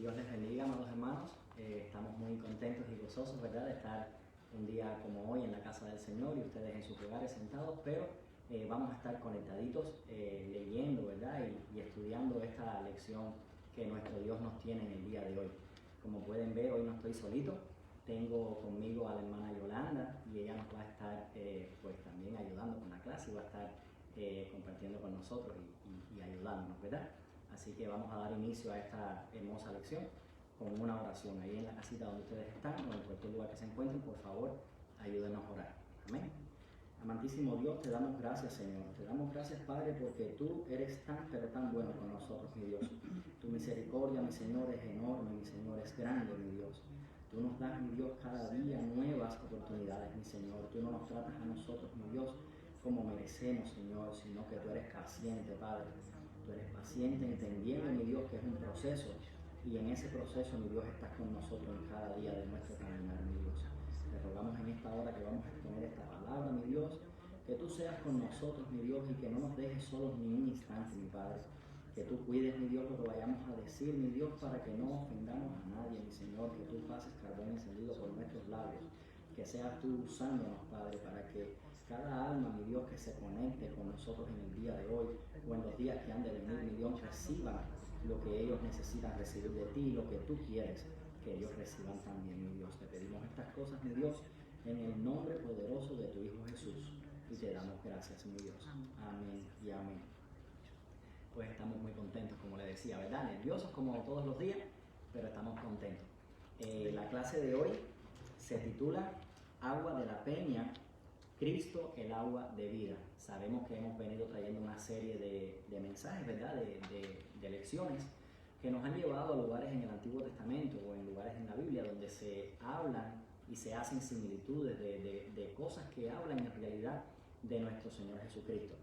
Dios les bendiga, amados hermanos. Estamos muy contentos y gozosos, ¿verdad?, de estar un día como hoy en la casa del Señor y ustedes en sus hogares sentados, pero vamos a estar conectaditos leyendo, ¿verdad?, y estudiando esta lección que nuestro Dios nos tiene en el día de hoy. Como pueden ver, hoy no estoy solito, tengo conmigo a la hermana Yolanda y ella nos va a estar pues también ayudando con la clase y va a estar compartiendo con nosotros y ayudándonos, ¿verdad? Así que vamos a dar inicio a esta hermosa lección con una oración. Ahí en la casita donde ustedes están o en cualquier lugar que se encuentren, por favor, ayúdenos a orar. Amén. Amantísimo Dios, te damos gracias, Señor. Te damos gracias, Padre, porque tú eres tan, pero tan bueno con nosotros, mi Dios. Tu misericordia, mi Señor, es enorme, mi Señor, es grande, mi Dios. Tú nos das, mi Dios, cada día nuevas oportunidades, mi Señor. Tú no nos tratas a nosotros, mi Dios, como merecemos, Señor, sino que tú eres paciente, Padre. Tú eres paciente, entendiendo, mi Dios, que es un proceso. Y en ese proceso, mi Dios, estás con nosotros en cada día de nuestro caminar, mi Dios. Te rogamos en esta hora que vamos a exponer esta palabra, mi Dios, que tú seas con nosotros, mi Dios, y que no nos dejes solos ni un instante, mi Padre. Que tú cuides, mi Dios, lo que vayamos a decir, mi Dios, para que no ofendamos a nadie, mi Señor. Que tú pases carbón encendido por nuestros labios. Que seas tú usándonos, Padre, para que cada alma, mi Dios, que se conecte con nosotros en el día de hoy o en los días que han de venir, mi Dios, reciban lo que ellos necesitan recibir de ti, lo que tú quieres que ellos reciban también, mi Dios. Te pedimos estas cosas, mi Dios, en el nombre poderoso de tu Hijo Jesús. Y te damos gracias, mi Dios. Amén y amén. Pues estamos muy contentos, como le decía, ¿verdad? Nerviosos como todos los días, pero estamos contentos. La clase de hoy se titula Agua de la Peña, Cristo, el agua de vida. Sabemos que hemos venido trayendo una serie de mensajes, ¿verdad?, de lecciones que nos han llevado a lugares en el Antiguo Testamento o en lugares en la Biblia donde se hablan y se hacen similitudes de cosas que hablan en realidad de nuestro Señor Jesucristo.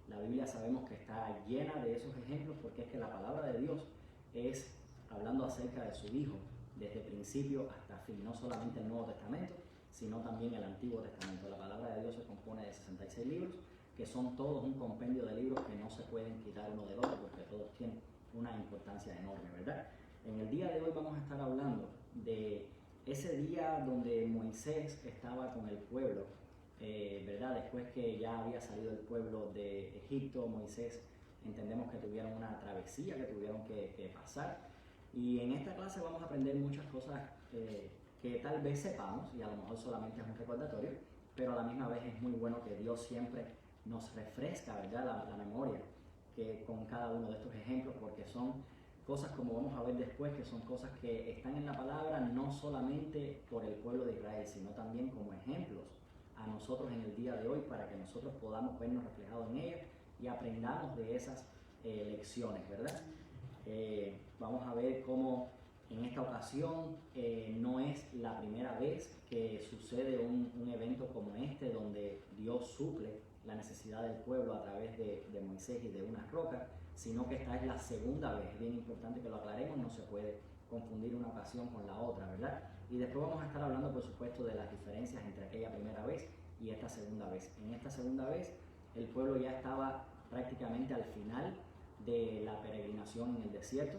La Biblia sabemos que está llena de esos ejemplos porque es que la palabra de Dios es hablando acerca de su Hijo desde principio hasta fin, no solamente el Nuevo Testamento, sino también el Antiguo Testamento. La palabra de Dios se compone de 66 libros, que son todos un compendio de libros que no se pueden quitar uno del otro porque todos tienen una importancia enorme, ¿verdad? En el día de hoy vamos a estar hablando de ese día donde Moisés estaba con el pueblo, ¿verdad? Después que ya había salido el pueblo de Egipto, Moisés, entendemos que tuvieron una travesía que tuvieron que pasar. Y en esta clase vamos a aprender muchas cosas que tal vez sepamos, y a lo mejor solamente es un recordatorio, pero a la misma vez es muy bueno que Dios siempre nos refresca, ¿verdad?, la memoria que con cada uno de estos ejemplos, porque son cosas, como vamos a ver después, que son cosas que están en la palabra no solamente por el pueblo de Israel, sino también como ejemplos a nosotros en el día de hoy, para que nosotros podamos vernos reflejados en ellas y aprendamos de esas lecciones, ¿verdad? Vamos a ver cómo en esta ocasión no es la primera vez que sucede un evento como este, donde Dios suple la necesidad del pueblo a través de Moisés y de unas rocas, sino que esta es la segunda vez. Es bien importante que lo aclaremos, no se puede confundir una ocasión con la otra, ¿verdad? Y después vamos a estar hablando, por supuesto, de las diferencias entre aquella primera vez y esta segunda vez. En esta segunda vez, el pueblo ya estaba prácticamente al final de la peregrinación en el desierto.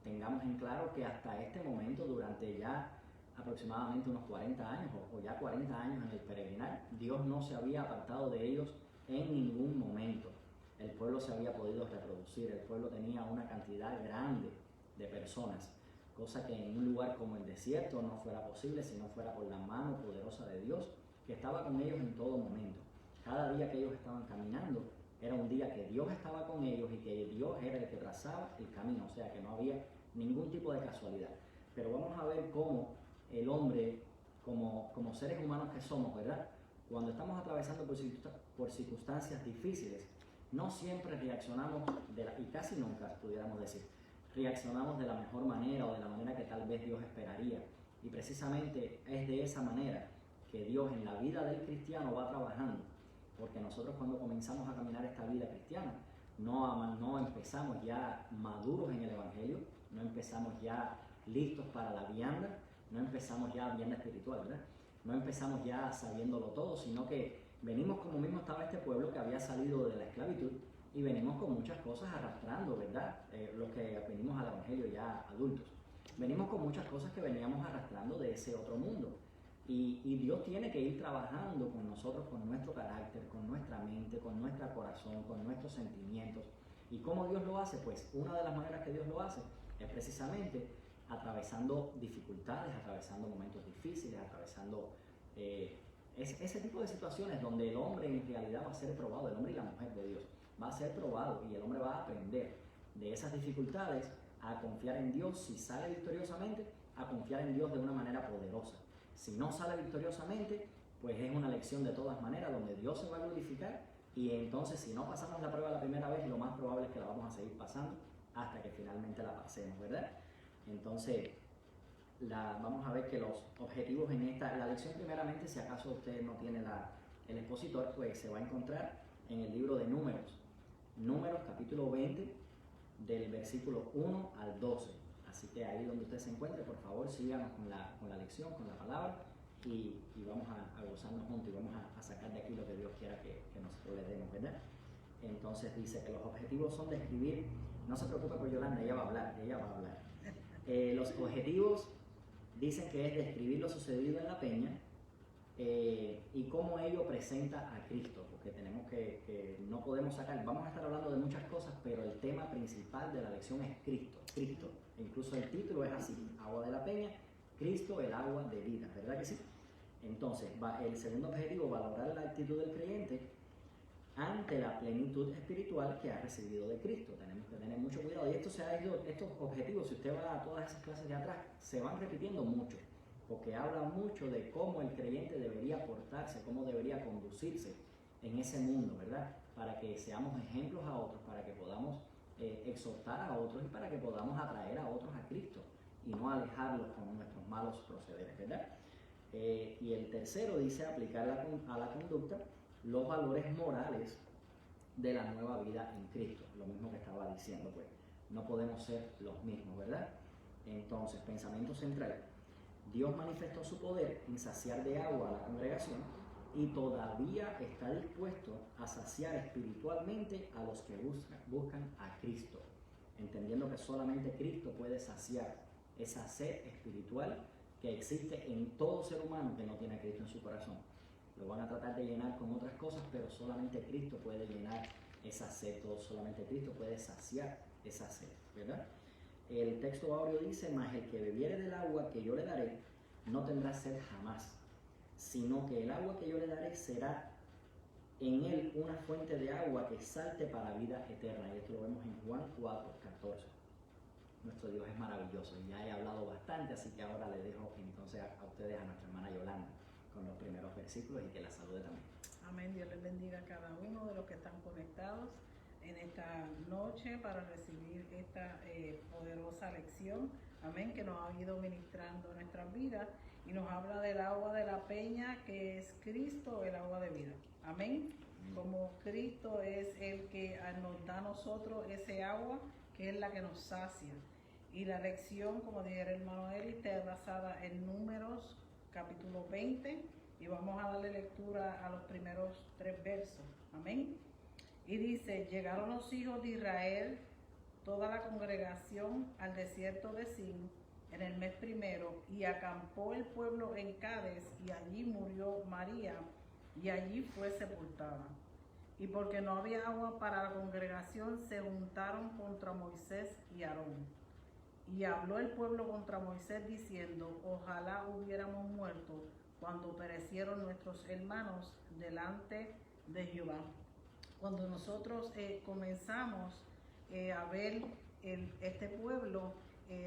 Tengamos en claro que hasta este momento, durante ya aproximadamente unos 40 años o ya 40 años en el peregrinar, Dios no se había apartado de ellos en ningún momento. El pueblo se había podido reproducir, el pueblo tenía una cantidad grande de personas, cosa que en un lugar como el desierto no fuera posible si no fuera por la mano poderosa de Dios que estaba con ellos en todo momento. Cada día que ellos estaban caminando era un día que Dios estaba con ellos y que Dios era el que trazaba el camino, o sea que no había ningún tipo de casualidad. Pero vamos a ver cómo el hombre, como seres humanos que somos, ¿verdad?, cuando estamos atravesando por circunstancias difíciles, no siempre reaccionamos, y casi nunca pudiéramos decir, reaccionamos de la mejor manera o de la manera que tal vez Dios esperaría. Y precisamente es de esa manera que Dios en la vida del cristiano va trabajando, porque nosotros cuando comenzamos a caminar esta vida cristiana, no empezamos ya maduros en el Evangelio, no empezamos ya listos para la vianda, no empezamos ya vianda espiritual, ¿verdad? No empezamos ya sabiéndolo todo, sino que venimos como mismo estaba este pueblo que había salido de la esclavitud y venimos con muchas cosas arrastrando, ¿verdad? Los que venimos al Evangelio ya adultos. Venimos con muchas cosas que veníamos arrastrando de ese otro mundo. Y Dios tiene que ir trabajando con nosotros, con nuestro carácter, con nuestra mente, con nuestro corazón, con nuestros sentimientos. ¿Y cómo Dios lo hace? Pues una de las maneras que Dios lo hace es precisamente atravesando dificultades, atravesando momentos difíciles, atravesando ese tipo de situaciones donde el hombre en realidad va a ser probado, el hombre y la mujer de Dios va a ser probado y el hombre va a aprender de esas dificultades a confiar en Dios. Si sale victoriosamente, a confiar en Dios de una manera poderosa. Si no sale victoriosamente, pues es una lección de todas maneras donde Dios se va a glorificar, y entonces si no pasamos la prueba la primera vez, lo más probable es que la vamos a seguir pasando hasta que finalmente la pasemos, ¿verdad? Entonces, vamos a ver que los objetivos en la lección, primeramente, si acaso usted no tiene el expositor, pues se va a encontrar en el libro de Números capítulo 20, del versículo 1 al 12. Así que ahí donde usted se encuentre, por favor, síganos con la lección, con la palabra, y vamos a gozarnos juntos y vamos a sacar de aquí lo que Dios quiera que nosotros le demos, ¿verdad? Entonces dice que los objetivos son de escribir, no se preocupe por Yolanda, ella va a hablar. Los objetivos dicen que es describir lo sucedido en la peña y cómo ello presenta a Cristo, porque tenemos que no podemos sacar, vamos a estar hablando de muchas cosas, pero el tema principal de la lección es Cristo. Incluso el título es así: agua de la peña, Cristo, el agua de vida, ¿verdad que sí? Entonces, el segundo objetivo, valorar la actitud del creyente ante la plenitud espiritual que ha recibido de Cristo. Tenemos que tener mucho cuidado, y estos objetivos, si usted va a todas esas clases de atrás, se van repitiendo mucho, porque habla mucho de cómo el creyente debería portarse, cómo debería conducirse en ese mundo, ¿verdad? Para que seamos ejemplos a otros, para que podamos exhortar a otros y para que podamos atraer a otros a Cristo y no alejarlos con nuestros malos procederes, ¿verdad? Y el tercero dice aplicar a la conducta los valores morales de la nueva vida en Cristo. Lo mismo que estaba diciendo, pues no podemos ser los mismos, ¿verdad? Entonces, pensamiento central: Dios manifestó su poder en saciar de agua a la congregación y todavía está dispuesto a saciar espiritualmente a los que buscan a Cristo, entendiendo que solamente Cristo puede saciar esa sed espiritual que existe en todo ser humano que no tiene a Cristo en su corazón. Lo van a tratar de llenar con otras cosas, pero solamente Cristo puede llenar esa sed, solamente Cristo puede saciar esa sed, ¿verdad? El texto áureo dice: mas el que bebiere del agua que yo le daré no tendrá sed jamás, sino que el agua que yo le daré será en él una fuente de agua que salte para vida eterna. Y esto lo vemos en Juan 4:14. Nuestro Dios es maravilloso, y ya he hablado bastante, así que ahora le dejo entonces a ustedes, a nuestra hermana Yolanda, con los primeros versículos, y que la salude también. Amén. Dios les bendiga a cada uno de los que están conectados en esta noche para recibir esta poderosa lección. Amén, que nos ha ido ministrando nuestras vidas y nos habla del agua de la peña, que es Cristo, el agua de vida. Amén. Como Cristo es el que nos da a nosotros ese agua, que es la que nos sacia. Y la lección, como dijera el hermano Eli, está basada en Números capítulo 20, y vamos a darle lectura a los primeros 3 versos. Amén. Y dice: llegaron los hijos de Israel, toda la congregación, al desierto de Sin en el mes primero, y acampó el pueblo en Cades, y allí murió María, y allí fue sepultada. Y porque no había agua para la congregación, se juntaron contra Moisés y Aarón. Y habló el pueblo contra Moisés diciendo: ojalá hubiéramos muerto cuando perecieron nuestros hermanos delante de Jehová. Cuando nosotros comenzamos a ver este pueblo,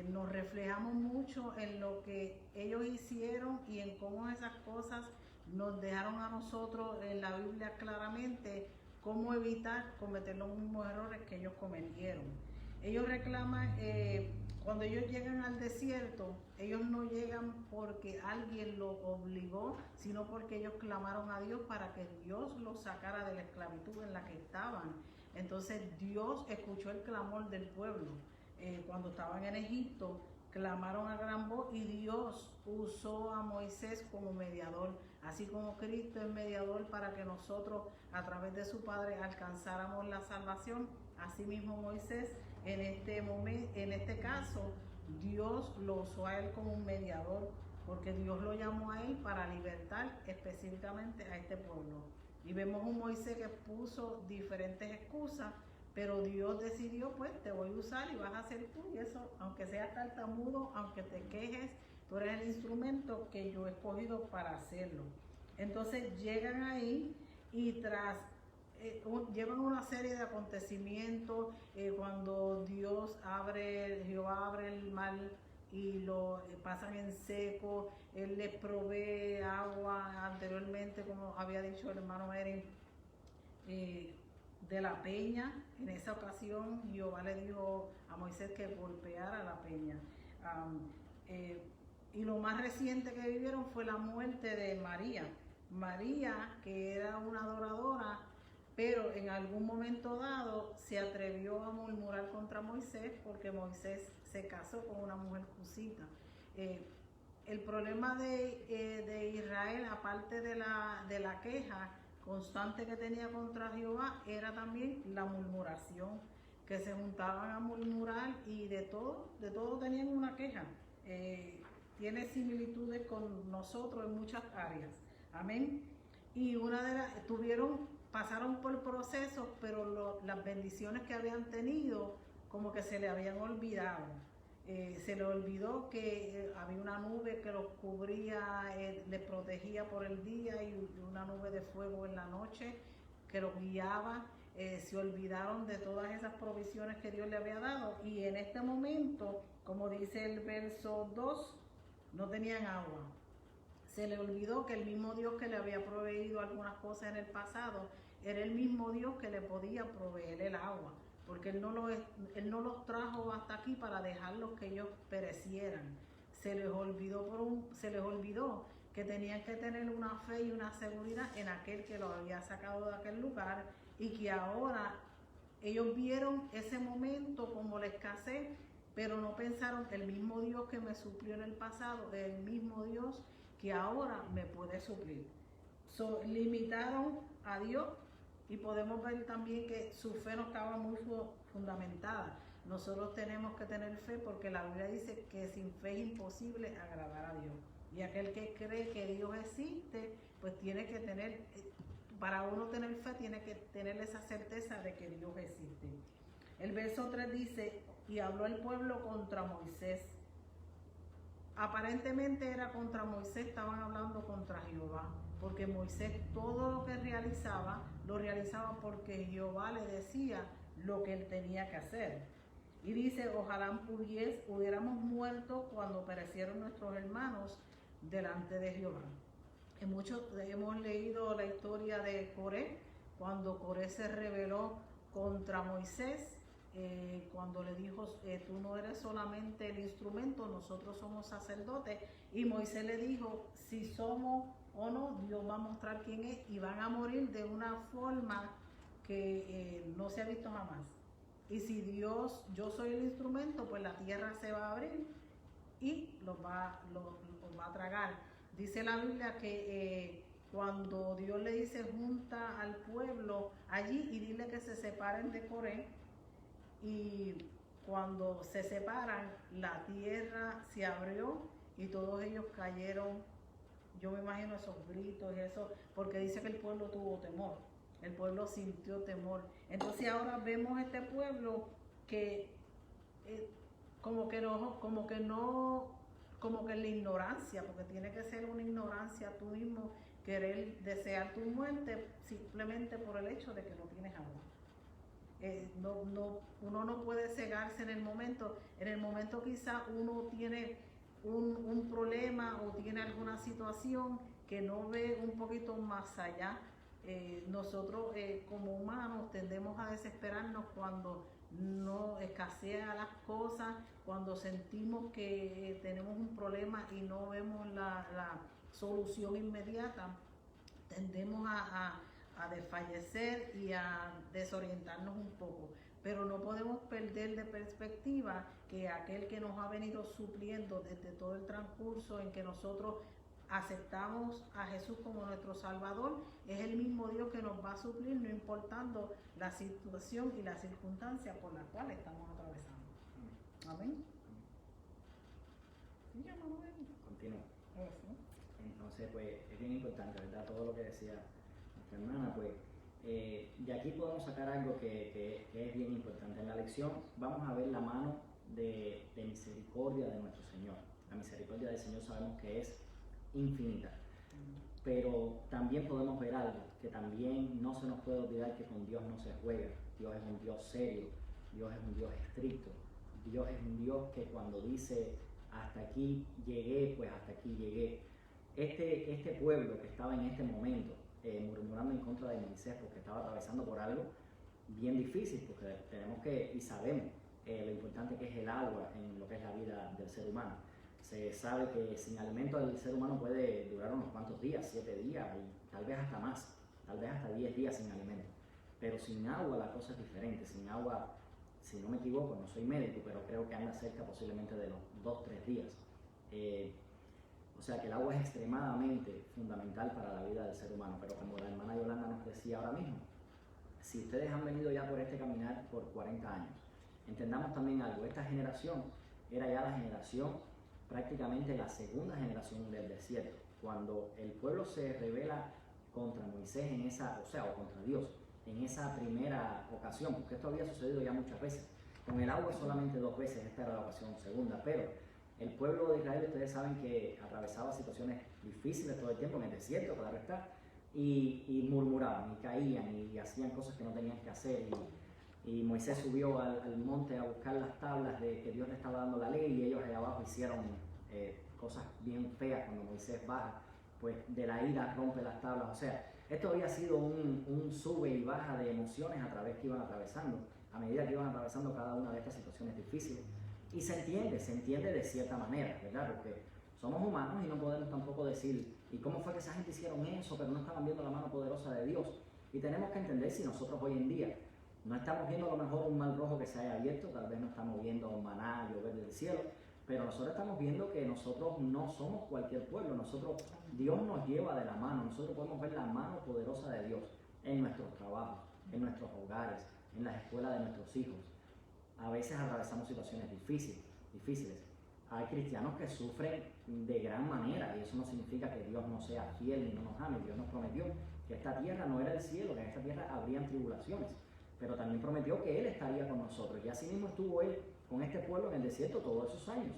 nos reflejamos mucho en lo que ellos hicieron y en cómo esas cosas nos dejaron a nosotros en la Biblia claramente cómo evitar cometer los mismos errores que ellos cometieron. Ellos reclaman, cuando ellos llegan al desierto, ellos no llegan porque alguien los obligó, sino porque ellos clamaron a Dios para que Dios los sacara de la esclavitud en la que estaban. Entonces Dios escuchó el clamor del pueblo cuando estaban en Egipto, clamaron a gran voz y Dios usó a Moisés como mediador, así como Cristo es mediador para que nosotros a través de su Padre alcanzáramos la salvación. Asimismo Moisés en este caso Dios lo usó a él como un mediador, porque Dios lo llamó a él para libertar específicamente a este pueblo. Y vemos un Moisés que puso diferentes excusas, pero Dios decidió, pues te voy a usar y vas a ser tú, y eso, aunque seas tartamudo, aunque te quejes, tú eres el instrumento que yo he escogido para hacerlo. Entonces llegan ahí y llevan una serie de acontecimientos, cuando Jehová abre el mar y lo pasan en seco, Él les provee agua anteriormente, como había dicho el hermano Eren, de la peña. En esa ocasión Jehová le dijo a Moisés que golpeara la peña. Y lo más reciente que vivieron fue la muerte de María. María, que era una adoradora, pero en algún momento dado se atrevió a murmurar contra Moisés porque Moisés se casó con una mujer cusita. El problema de Israel, aparte de la queja constante que tenía contra Jehová, era también la murmuración, que se juntaban a murmurar y de todo tenían una queja. Tiene similitudes con nosotros en muchas áreas. Amén. Y pasaron por procesos, pero las bendiciones que habían tenido como que se le habían olvidado. Se le olvidó que había una nube que los cubría, les protegía por el día, y una nube de fuego en la noche que los guiaba. Se olvidaron de todas esas provisiones que Dios le había dado, y en este momento, como dice el verso 2, no tenían agua. Se le olvidó que el mismo Dios que le había proveído algunas cosas en el pasado era el mismo Dios que le podía proveer el agua, porque Él no los trajo hasta aquí para dejarlos que ellos perecieran. Se les olvidó que tenían que tener una fe y una seguridad en aquel que los había sacado de aquel lugar, y que ahora ellos vieron ese momento como la escasez, pero no pensaron que el mismo Dios que me suplió en el pasado es el mismo Dios que ahora me puede suplir. Limitaron a Dios, y podemos ver también que su fe no estaba muy fundamentada. Nosotros tenemos que tener fe, porque la Biblia dice que sin fe es imposible agradar a Dios. Y aquel que cree que Dios existe, pues tiene que tener, para uno tener fe, tiene que tener esa certeza de que Dios existe. El verso 3 dice: y habló el pueblo contra Moisés. Aparentemente era contra Moisés, estaban hablando contra Jehová, porque Moisés todo lo que realizaba, lo realizaba porque Jehová le decía lo que él tenía que hacer. Y dice: ojalá hubiéramos muerto cuando perecieron nuestros hermanos delante de Jehová. Muchos hemos leído la historia de Coré, cuando Coré se rebeló contra Moisés, cuando le dijo: tú no eres solamente el instrumento, nosotros somos sacerdotes. Y Moisés le dijo: si somos o no, Dios va a mostrar quién es, y van a morir de una forma que no se ha visto jamás. Y si yo soy el instrumento, pues la tierra se va a abrir y los va a tragar. Dice la Biblia que cuando Dios le dice: junta al pueblo allí y dile que se separen de Coré, y cuando se separan, la tierra se abrió y todos ellos cayeron. Yo me imagino esos gritos y eso, porque dice que el pueblo tuvo temor, el pueblo sintió temor. Entonces ahora vemos este pueblo que como que la ignorancia, porque tiene que ser una ignorancia tú mismo querer desear tu muerte simplemente por el hecho de que no tienes agua. Uno no puede cegarse en el momento. En el momento quizá uno tiene un problema o tiene alguna situación que no ve un poquito más allá. Nosotros como humanos tendemos a desesperarnos cuando no escasean las cosas, cuando sentimos que tenemos un problema y no vemos la solución inmediata. Tendemos a desfallecer y a desorientarnos un poco. pero no podemos perder de perspectiva que aquel que nos ha venido supliendo desde todo el transcurso en que nosotros aceptamos a Jesús como nuestro Salvador, es el mismo Dios que nos va a suplir, no importando la situación y las circunstancias por las cuales estamos atravesando. Amén. Sí, continúo. Entonces, pues, es bien importante, ¿verdad? Todo lo que decía nuestra hermana, pues, de aquí podemos sacar algo que es bien importante. En la lección vamos a ver la mano de misericordia de nuestro Señor. La misericordia del Señor sabemos que es infinita, pero también podemos ver algo, que también no se nos puede olvidar que con Dios no se juega. Dios es un Dios serio, Dios es un Dios estricto, Dios es un Dios que cuando dice hasta aquí llegué, pues hasta aquí llegué. Este pueblo que estaba en este momento murmurando en contra de Moisés porque estaba atravesando por algo bien difícil, porque tenemos que, y sabemos lo importante que es el agua en lo que es la vida del ser humano. Se sabe que sin alimento el ser humano puede durar unos cuantos días, 7 días, y tal vez hasta más, tal vez hasta 10 días sin alimento. Pero sin agua la cosa es diferente. Sin agua, si no me equivoco, no soy médico, pero creo que anda cerca posiblemente de los 2-3 días. O sea que el agua es extremadamente fundamental para la vida del ser humano, pero como la hermana Yolanda nos decía ahora mismo, si ustedes han venido ya por este caminar por 40 años, entendamos también algo. Esta generación era ya la generación, prácticamente la segunda generación del desierto, cuando el pueblo se rebela contra Moisés en esa, o contra Dios, en esa primera ocasión, porque esto había sucedido ya muchas veces. Con el agua solamente 2 veces, esta era la ocasión segunda, pero el pueblo de Israel, ustedes saben que atravesaba situaciones difíciles todo el tiempo en el desierto, claro está, y murmuraban, y caían, y hacían cosas que no tenían que hacer, y Moisés subió al monte a buscar las tablas de que Dios le estaba dando la ley, y ellos allá abajo hicieron cosas bien feas. Cuando Moisés baja, pues de la ira rompe las tablas. O sea, esto había sido un sube y baja de emociones a través que iban atravesando, a medida que iban atravesando cada una de estas situaciones difíciles. Y se entiende de cierta manera, ¿verdad? Porque somos humanos y no podemos tampoco decir, ¿y cómo fue que esa gente hicieron eso, pero no estaban viendo la mano poderosa de Dios? Y tenemos que entender, si nosotros hoy en día no estamos viendo a lo mejor un mar rojo que se haya abierto, tal vez no estamos viendo un maná llover del cielo, pero nosotros estamos viendo que nosotros no somos cualquier pueblo. Dios nos lleva de la mano. Nosotros podemos ver la mano poderosa de Dios en nuestros trabajos, en nuestros hogares, en las escuelas de nuestros hijos. A veces atravesamos situaciones difíciles. Hay cristianos que sufren de gran manera, y eso no significa que Dios no sea fiel ni no nos ame. Dios nos prometió que esta tierra no era el cielo, que en esta tierra habrían tribulaciones, pero también prometió que Él estaría con nosotros, y así mismo estuvo Él con este pueblo en el desierto todos esos años.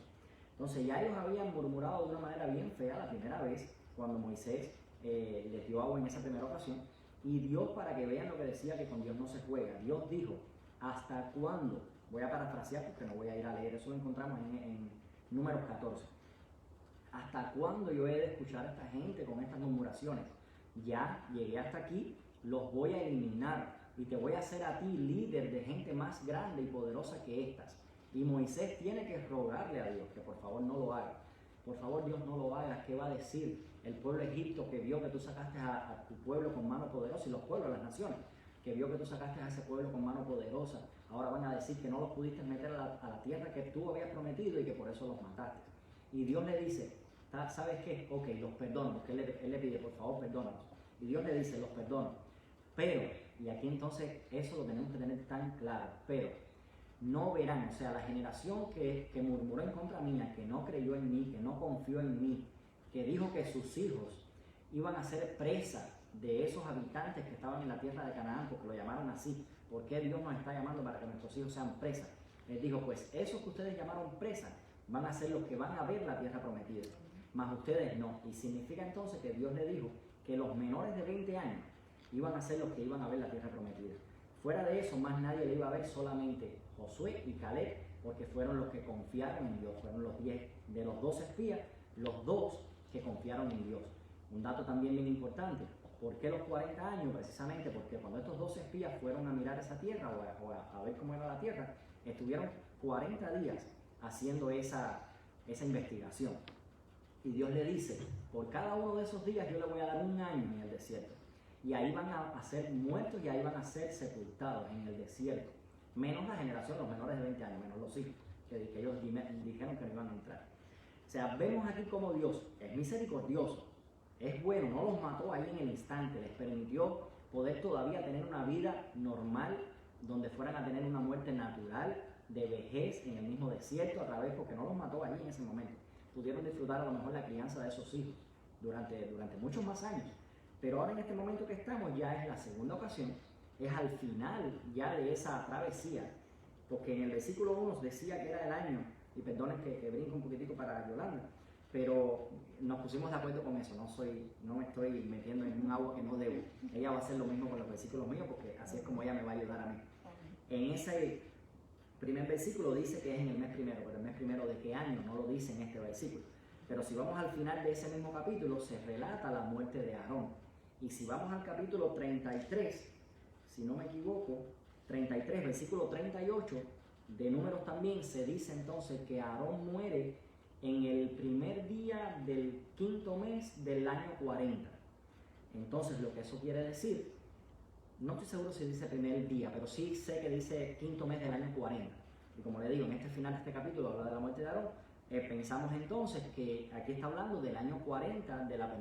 Entonces ya ellos habían murmurado de una manera bien fea la primera vez, cuando Moisés les dio agua en esa primera ocasión, y Dios, para que vean lo que decía, que con Dios no se juega, Dios dijo, ¿hasta cuándo? Voy a parafrasear porque no voy a ir a leer, eso lo encontramos en Números 14. ¿Hasta cuándo yo he de escuchar a esta gente con estas murmuraciones? Ya llegué hasta aquí, los voy a eliminar y te voy a hacer a ti líder de gente más grande y poderosa que estas. Y Moisés tiene que rogarle a Dios que por favor no lo haga. Por favor, Dios, no lo hagas. ¿Qué va a decir el pueblo de Egipto, que vio que tú sacaste a tu pueblo con mano poderosa, y los pueblos, las naciones, que vio que tú sacaste a ese pueblo con mano poderosa? Ahora van a decir que no los pudiste meter a la tierra que tú habías prometido y que por eso los mataste. Y Dios le dice, ¿sabes qué? Ok, los perdono, porque él le pide, por favor, perdónanos. Y Dios le dice, los perdono. Pero, y aquí entonces eso lo tenemos que tener tan claro, pero no verán, o sea, la generación que murmuró en contra mía, que no creyó en mí, que no confió en mí, que dijo que sus hijos iban a ser presa de esos habitantes que estaban en la tierra de Canaán, porque lo llamaron así. ¿Por qué Dios nos está llamando para que nuestros hijos sean presas? Les dijo, pues esos que ustedes llamaron presas van a ser los que van a ver la tierra prometida, mas ustedes no. Y significa entonces que Dios le dijo que los menores de 20 años iban a ser los que iban a ver la tierra prometida. Fuera de eso, más nadie le iba a ver, solamente Josué y Caleb, porque fueron los que confiaron en Dios. Fueron los 10 de los 12 espías, los 2 que confiaron en Dios. Un dato también bien importante. ¿Por qué los 40 años? Precisamente porque cuando estos 12 espías fueron a mirar esa tierra o a ver cómo era la tierra, estuvieron 40 días haciendo esa investigación. Y Dios le dice, por cada uno de esos días yo le voy a dar 1 año en el desierto. Y ahí van a ser muertos y ahí van a ser sepultados en el desierto. menos la generación, los menores de 20 años, menos los hijos, que ellos dijeron que no iban a entrar. O sea, vemos aquí como Dios es misericordioso, es bueno, no los mató ahí en el instante, les permitió poder todavía tener una vida normal, donde fueran a tener una muerte natural, de vejez en el mismo desierto, a través, porque no los mató allí en ese momento. Pudieron disfrutar a lo mejor la crianza de esos hijos durante muchos más años. Pero ahora en este momento que estamos ya es la segunda ocasión, es al final ya de esa travesía, porque en el versículo 1 decía que era el año, y perdonen que brinco un poquitico para Yolanda, pero nos pusimos de acuerdo con eso, no me estoy metiendo en un agua que no debo. Ella va a hacer lo mismo con los versículos míos, porque así es como ella me va a ayudar a mí. En ese primer versículo dice que es en el mes primero, pero el mes primero de qué año no lo dice en este versículo. Pero si vamos al final de ese mismo capítulo, se relata la muerte de Aarón. Y si vamos al capítulo 33, si no me equivoco, 33, versículo 38, de Números también, se dice entonces que Aarón muere en el primer día del quinto mes del año 40. Entonces, lo que eso quiere decir, no estoy seguro si dice primer día, pero sí sé que dice quinto mes del año 40. Y como le digo, en este final de este capítulo habla de la muerte de Aarón. Pensamos entonces que aquí está hablando del año 40 de la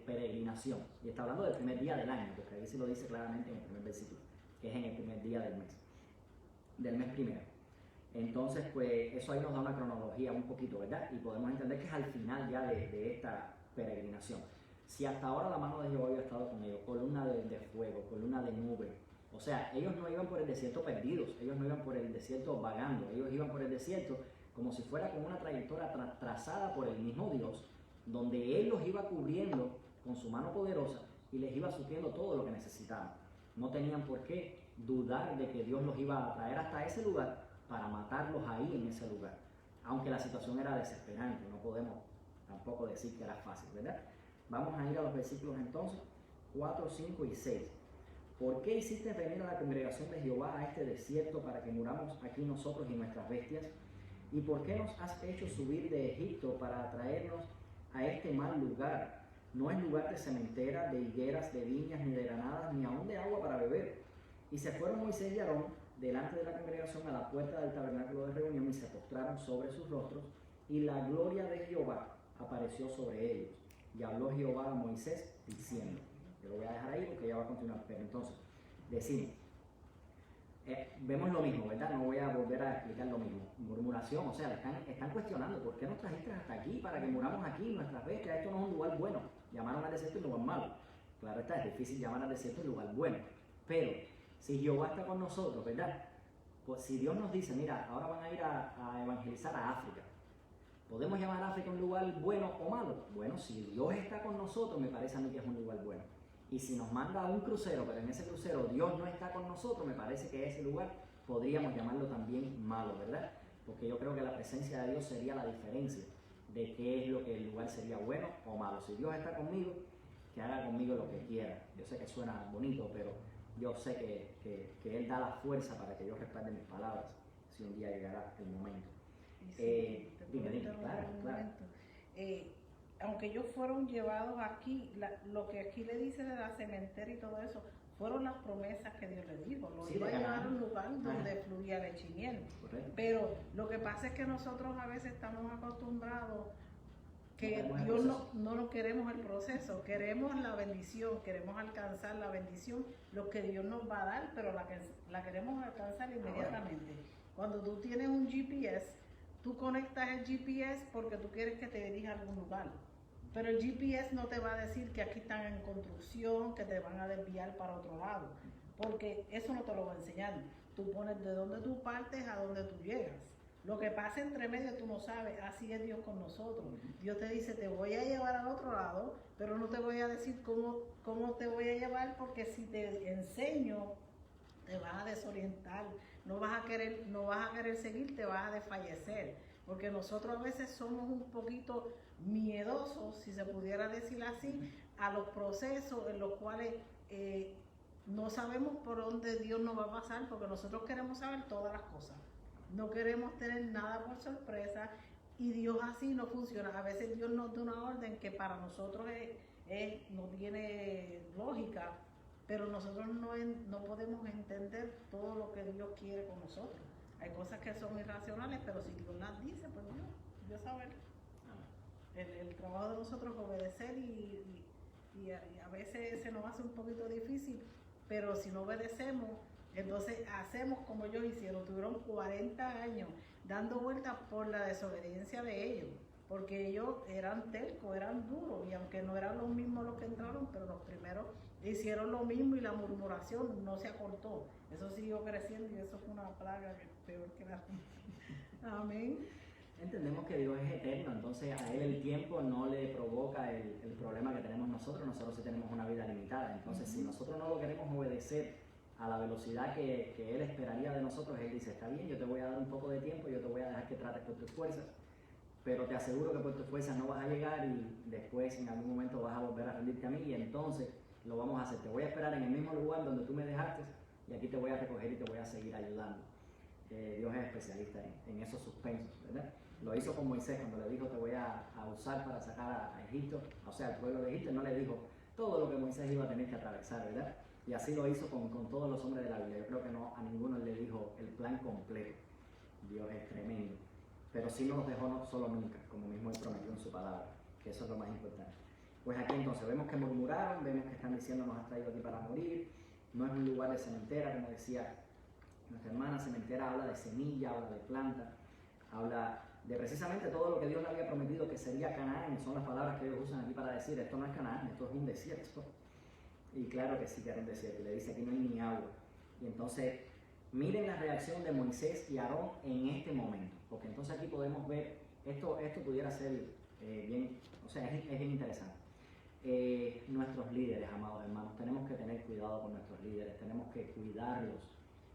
peregrinación. Y está hablando del primer día del año, porque ahí sí lo dice claramente en el primer versículo, que es en el primer día del mes primero. Entonces, pues eso ahí nos da una cronología un poquito, ¿verdad? Y podemos entender que es al final ya de esta peregrinación. Si hasta ahora la mano de Jehová había estado con ellos, columna de fuego, columna de nube, o sea, ellos no iban por el desierto perdidos, ellos no iban por el desierto vagando, ellos iban por el desierto como si fuera con una trayectoria trazada por el mismo Dios, donde Él los iba cubriendo con su mano poderosa y les iba supliendo todo lo que necesitaban. No tenían por qué dudar de que Dios los iba a traer hasta ese lugar para matarlos ahí en ese lugar. Aunque la situación era desesperante, no podemos tampoco decir que era fácil, ¿verdad? Vamos a ir a los versículos entonces, 4, 5 y 6. ¿Por qué hiciste venir a la congregación de Jehová a este desierto para que muramos aquí nosotros y nuestras bestias? ¿Y por qué nos has hecho subir de Egipto para traernos a este mal lugar? No es lugar de cementera, de higueras, de viñas, ni de granadas, ni aun de agua para beber. Y se fueron Moisés y Aarón delante de la congregación a la puerta del tabernáculo de reunión y se postraron sobre sus rostros, y la gloria de Jehová apareció sobre ellos. Y habló Jehová a Moisés diciendo, yo lo voy a dejar ahí porque ya va a continuar, pero entonces, decimos, vemos lo mismo, ¿verdad? No voy a volver a explicar lo mismo. Murmuración, o sea, están cuestionando, ¿por qué nos trajiste hasta aquí para que muramos aquí nuestras bestias? Esto no es un lugar bueno. Llamaron al desierto un lugar malo. Claro está, es difícil llamar al desierto un lugar bueno. Pero, si Jehová está con nosotros, ¿verdad? Pues si Dios nos dice, mira, ahora van a ir a evangelizar a África, ¿podemos llamar a África un lugar bueno o malo? Bueno, si Dios está con nosotros, me parece a mí que es un lugar bueno. Y si nos manda a un crucero, pero en ese crucero Dios no está con nosotros, me parece que ese lugar podríamos llamarlo también malo, ¿verdad? Porque yo creo que la presencia de Dios sería la diferencia de qué es lo que el lugar sería bueno o malo. Si Dios está conmigo, que haga conmigo lo que quiera. Yo sé que suena bonito, pero yo sé que Él da la fuerza para que yo respalde mis palabras, si un día llegará el momento. Dime, claro. Aunque ellos fueron llevados aquí, lo que aquí le dice de la cementera y todo eso, fueron las promesas que Dios les dijo. Los iba a llevar a un lugar donde fluía leche y miel. Correcto. Pero lo que pasa es que nosotros a veces estamos acostumbrados que Dios no lo queremos el proceso, queremos la bendición, queremos alcanzar la bendición, lo que Dios nos va a dar, pero la queremos alcanzar inmediatamente. Cuando tú tienes un GPS, tú conectas el GPS porque tú quieres que te dirija a algún lugar. Pero el GPS no te va a decir que aquí están en construcción, que te van a desviar para otro lado, porque eso no te lo va a enseñar. Tú pones de dónde tú partes a dónde tú llegas. Lo que pasa entre medio tú no sabes, así es Dios con nosotros. Dios te dice, te voy a llevar al otro lado, pero no te voy a decir cómo te voy a llevar, porque si te enseño, te vas a desorientar, no vas a querer seguir, te vas a desfallecer. Porque nosotros a veces somos un poquito miedosos, si se pudiera decir así, a los procesos en los cuales no sabemos por dónde Dios nos va a pasar, porque nosotros queremos saber todas las cosas. No queremos tener nada por sorpresa, y Dios así no funciona. A veces Dios nos da una orden que para nosotros no tiene lógica, pero nosotros no podemos entender todo lo que Dios quiere con nosotros. Hay cosas que son irracionales, pero si Dios las dice, pues Dios sabe. El trabajo de nosotros es obedecer y a veces se nos hace un poquito difícil, pero si no obedecemos, entonces hacemos como ellos hicieron. Tuvieron 40 años dando vueltas por la desobediencia de ellos, porque ellos eran tercos, eran duros, y aunque no eran los mismos los que entraron, pero los primeros hicieron lo mismo y la murmuración no se acortó. Eso siguió creciendo y eso fue una plaga que peor que la... Amén. Entendemos que Dios es eterno, entonces a Él el tiempo no le provoca el problema que tenemos nosotros sí tenemos una vida limitada. Entonces si nosotros no lo queremos obedecer a la velocidad que Él esperaría de nosotros, Él dice, está bien, yo te voy a dar un poco de tiempo, yo te voy a dejar que trates con tus fuerzas, pero te aseguro que por tus fuerzas no vas a llegar y después en algún momento vas a volver a rendirte a mí y entonces lo vamos a hacer. Te voy a esperar en el mismo lugar donde tú me dejaste y aquí te voy a recoger y te voy a seguir ayudando. Dios es especialista en esos suspensos, ¿verdad? Lo hizo con Moisés cuando le dijo te voy a usar para sacar a Egipto, o sea, al pueblo de Egipto. No le dijo todo lo que Moisés iba a tener que atravesar, ¿verdad? Y así lo hizo con todos los hombres de la Biblia. Yo creo que no a ninguno le dijo el plan completo. Dios es tremendo. Pero sí no nos dejó solo nunca, como mismo Él prometió en su palabra, que eso es lo más importante. Pues aquí entonces vemos que murmuraron, vemos que están diciendo nos has traído aquí para morir. No es un lugar de cementera, como decía nuestra hermana. Cementera habla de semilla, habla de planta, habla de precisamente todo lo que Dios le había prometido que sería Canaán. Son las palabras que ellos usan aquí para decir esto no es Canaán, esto es un desierto. Y claro que sí que era un desierto, y le dice aquí no hay ni agua. Y entonces miren la reacción de Moisés y Aarón en este momento, porque entonces aquí podemos ver, esto pudiera ser bien, o sea, es bien interesante. Nuestros líderes, amados hermanos, tenemos que tener cuidado con nuestros líderes, tenemos que cuidarlos.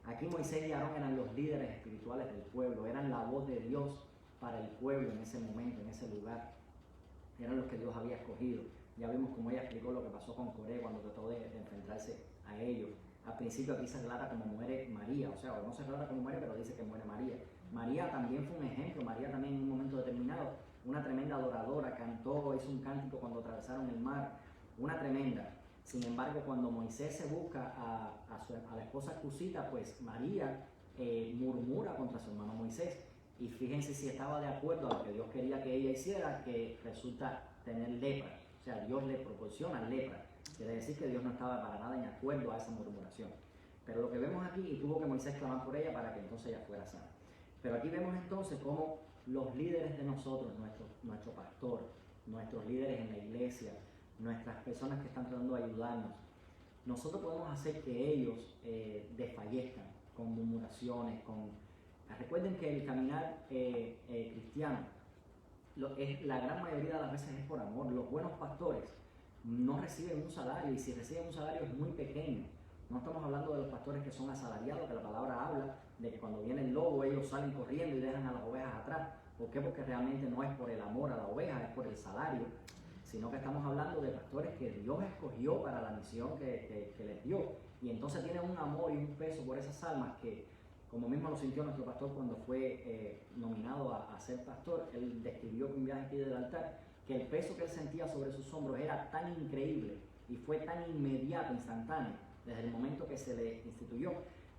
Aquí Moisés y Aarón eran los líderes espirituales del pueblo, eran la voz de Dios para el pueblo en ese momento, en ese lugar. Eran los que Dios había escogido. Ya vimos cómo ella explicó lo que pasó con Coré cuando trató de enfrentarse a ellos. Al principio aquí se relata como muere María, o sea, no se relata como muere, pero dice que muere María. María también fue un ejemplo. María también en un momento determinado, una tremenda adoradora, cantó, hizo un cántico cuando atravesaron el mar, una tremenda. Sin embargo, cuando Moisés se busca a la esposa Cusita, pues María murmura contra su hermano Moisés. Y fíjense si estaba de acuerdo a lo que Dios quería que ella hiciera, que resulta tener lepra. O sea, Dios le proporciona lepra. Quiere decir que Dios no estaba para nada en acuerdo a esa murmuración. Pero lo que vemos aquí, y tuvo que Moisés clamar por ella para que entonces ella fuera sana. Pero aquí vemos entonces cómo los líderes de nosotros, nuestro pastor, nuestros líderes en la iglesia, nuestras personas que están tratando de ayudarnos, nosotros podemos hacer que ellos desfallezcan con murmuraciones, Recuerden que el caminar cristiano, la gran mayoría de las veces es por amor. Los buenos pastores no reciben un salario, y si reciben un salario es muy pequeño. No estamos hablando de los pastores que son asalariados, que la palabra habla de que cuando viene el lobo ellos salen corriendo y dejan a las ovejas atrás. ¿Por qué? Porque realmente no es por el amor a la oveja, es por el salario, sino que estamos hablando de pastores que Dios escogió para la misión que les dio, y entonces tienen un amor y un peso por esas almas que, como mismo lo sintió nuestro pastor cuando fue nominado a ser pastor. Él describió un viaje aquí del altar, que el peso que él sentía sobre sus hombros era tan increíble y fue tan inmediato, instantáneo, desde el momento que se le instituyó,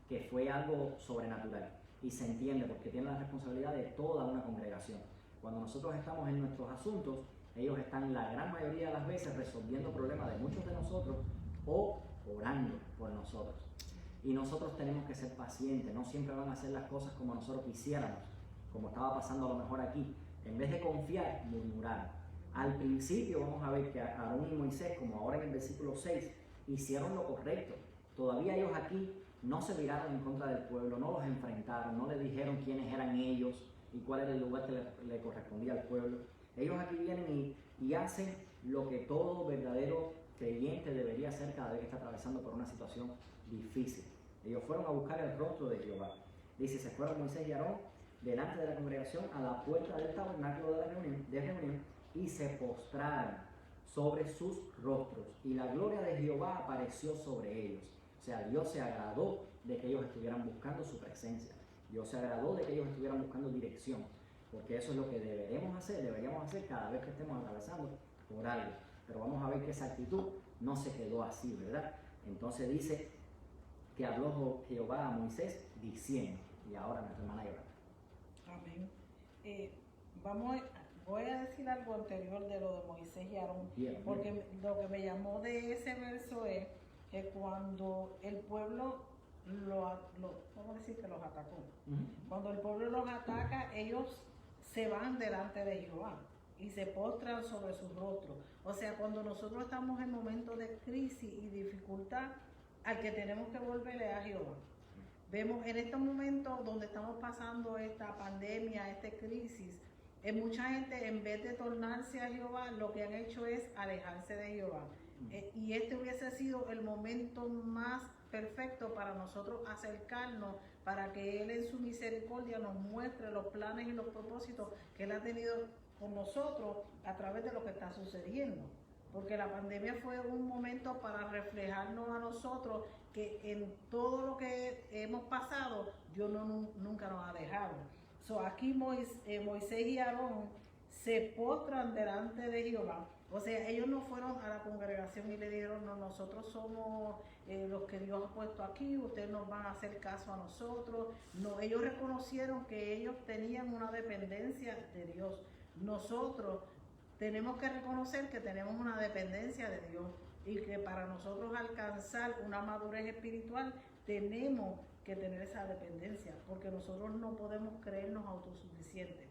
que fue algo sobrenatural. Y se entiende porque tiene la responsabilidad de toda una congregación. Cuando nosotros estamos en nuestros asuntos, ellos están la gran mayoría de las veces resolviendo problemas de muchos de nosotros o orando por nosotros. Y nosotros tenemos que ser pacientes, no siempre van a hacer las cosas como nosotros quisiéramos, como estaba pasando a lo mejor aquí. En vez de confiar, murmuraron. Al principio vamos a ver que Aarón y Moisés, como ahora en el versículo 6, hicieron lo correcto. Todavía ellos aquí no se viraron en contra del pueblo, no los enfrentaron, no le dijeron quiénes eran ellos y cuál era el lugar que le correspondía al pueblo. Ellos aquí vienen y hacen lo que todo verdadero creyente debería hacer cada vez que está atravesando por una situación difícil. Ellos fueron a buscar el rostro de Jehová. Dice, se fueron Moisés y Aarón delante de la congregación a la puerta del tabernáculo de reunión y se postraron sobre sus rostros, y la gloria de Jehová apareció sobre ellos. O sea, Dios se agradó de que ellos estuvieran buscando su presencia. Dios se agradó de que ellos estuvieran buscando dirección, porque eso es lo que deberíamos hacer cada vez que estemos atravesando por algo. Pero vamos a ver que esa actitud no se quedó así, ¿verdad? Entonces dice que habló Jehová a Moisés diciendo, y ahora nuestra hermana Yolanda. Amén. Voy a decir algo anterior de lo de Moisés y Aarón, porque lo que me llamó de ese verso es que cuando el pueblo vamos a decir que los atacó. Cuando el pueblo los ataca, ellos se van delante de Jehová y se postran sobre sus rostros. O sea, cuando nosotros estamos en momentos de crisis y dificultad, al que tenemos que volverle a Jehová. Vemos en estos momentos donde estamos pasando esta pandemia, esta crisis, mucha gente en vez de tornarse a Jehová, lo que han hecho es alejarse de Jehová. Y este hubiese sido el momento más perfecto para nosotros acercarnos, para que Él en su misericordia nos muestre los planes y los propósitos que Él ha tenido con nosotros a través de lo que está sucediendo. Porque la pandemia fue un momento para reflejarnos a nosotros que en todo lo que hemos pasado, Dios nunca nos ha dejado. Aquí Moisés y Aarón se postran delante de Jehová. O sea, ellos no fueron a la congregación y le dijeron, no, nosotros somos los que Dios ha puesto aquí, ustedes nos van a hacer caso a nosotros. No, ellos reconocieron que ellos tenían una dependencia de Dios. Nosotros tenemos que reconocer que tenemos una dependencia de Dios y que para nosotros alcanzar una madurez espiritual tenemos que tener esa dependencia, porque nosotros no podemos creernos autosuficientes.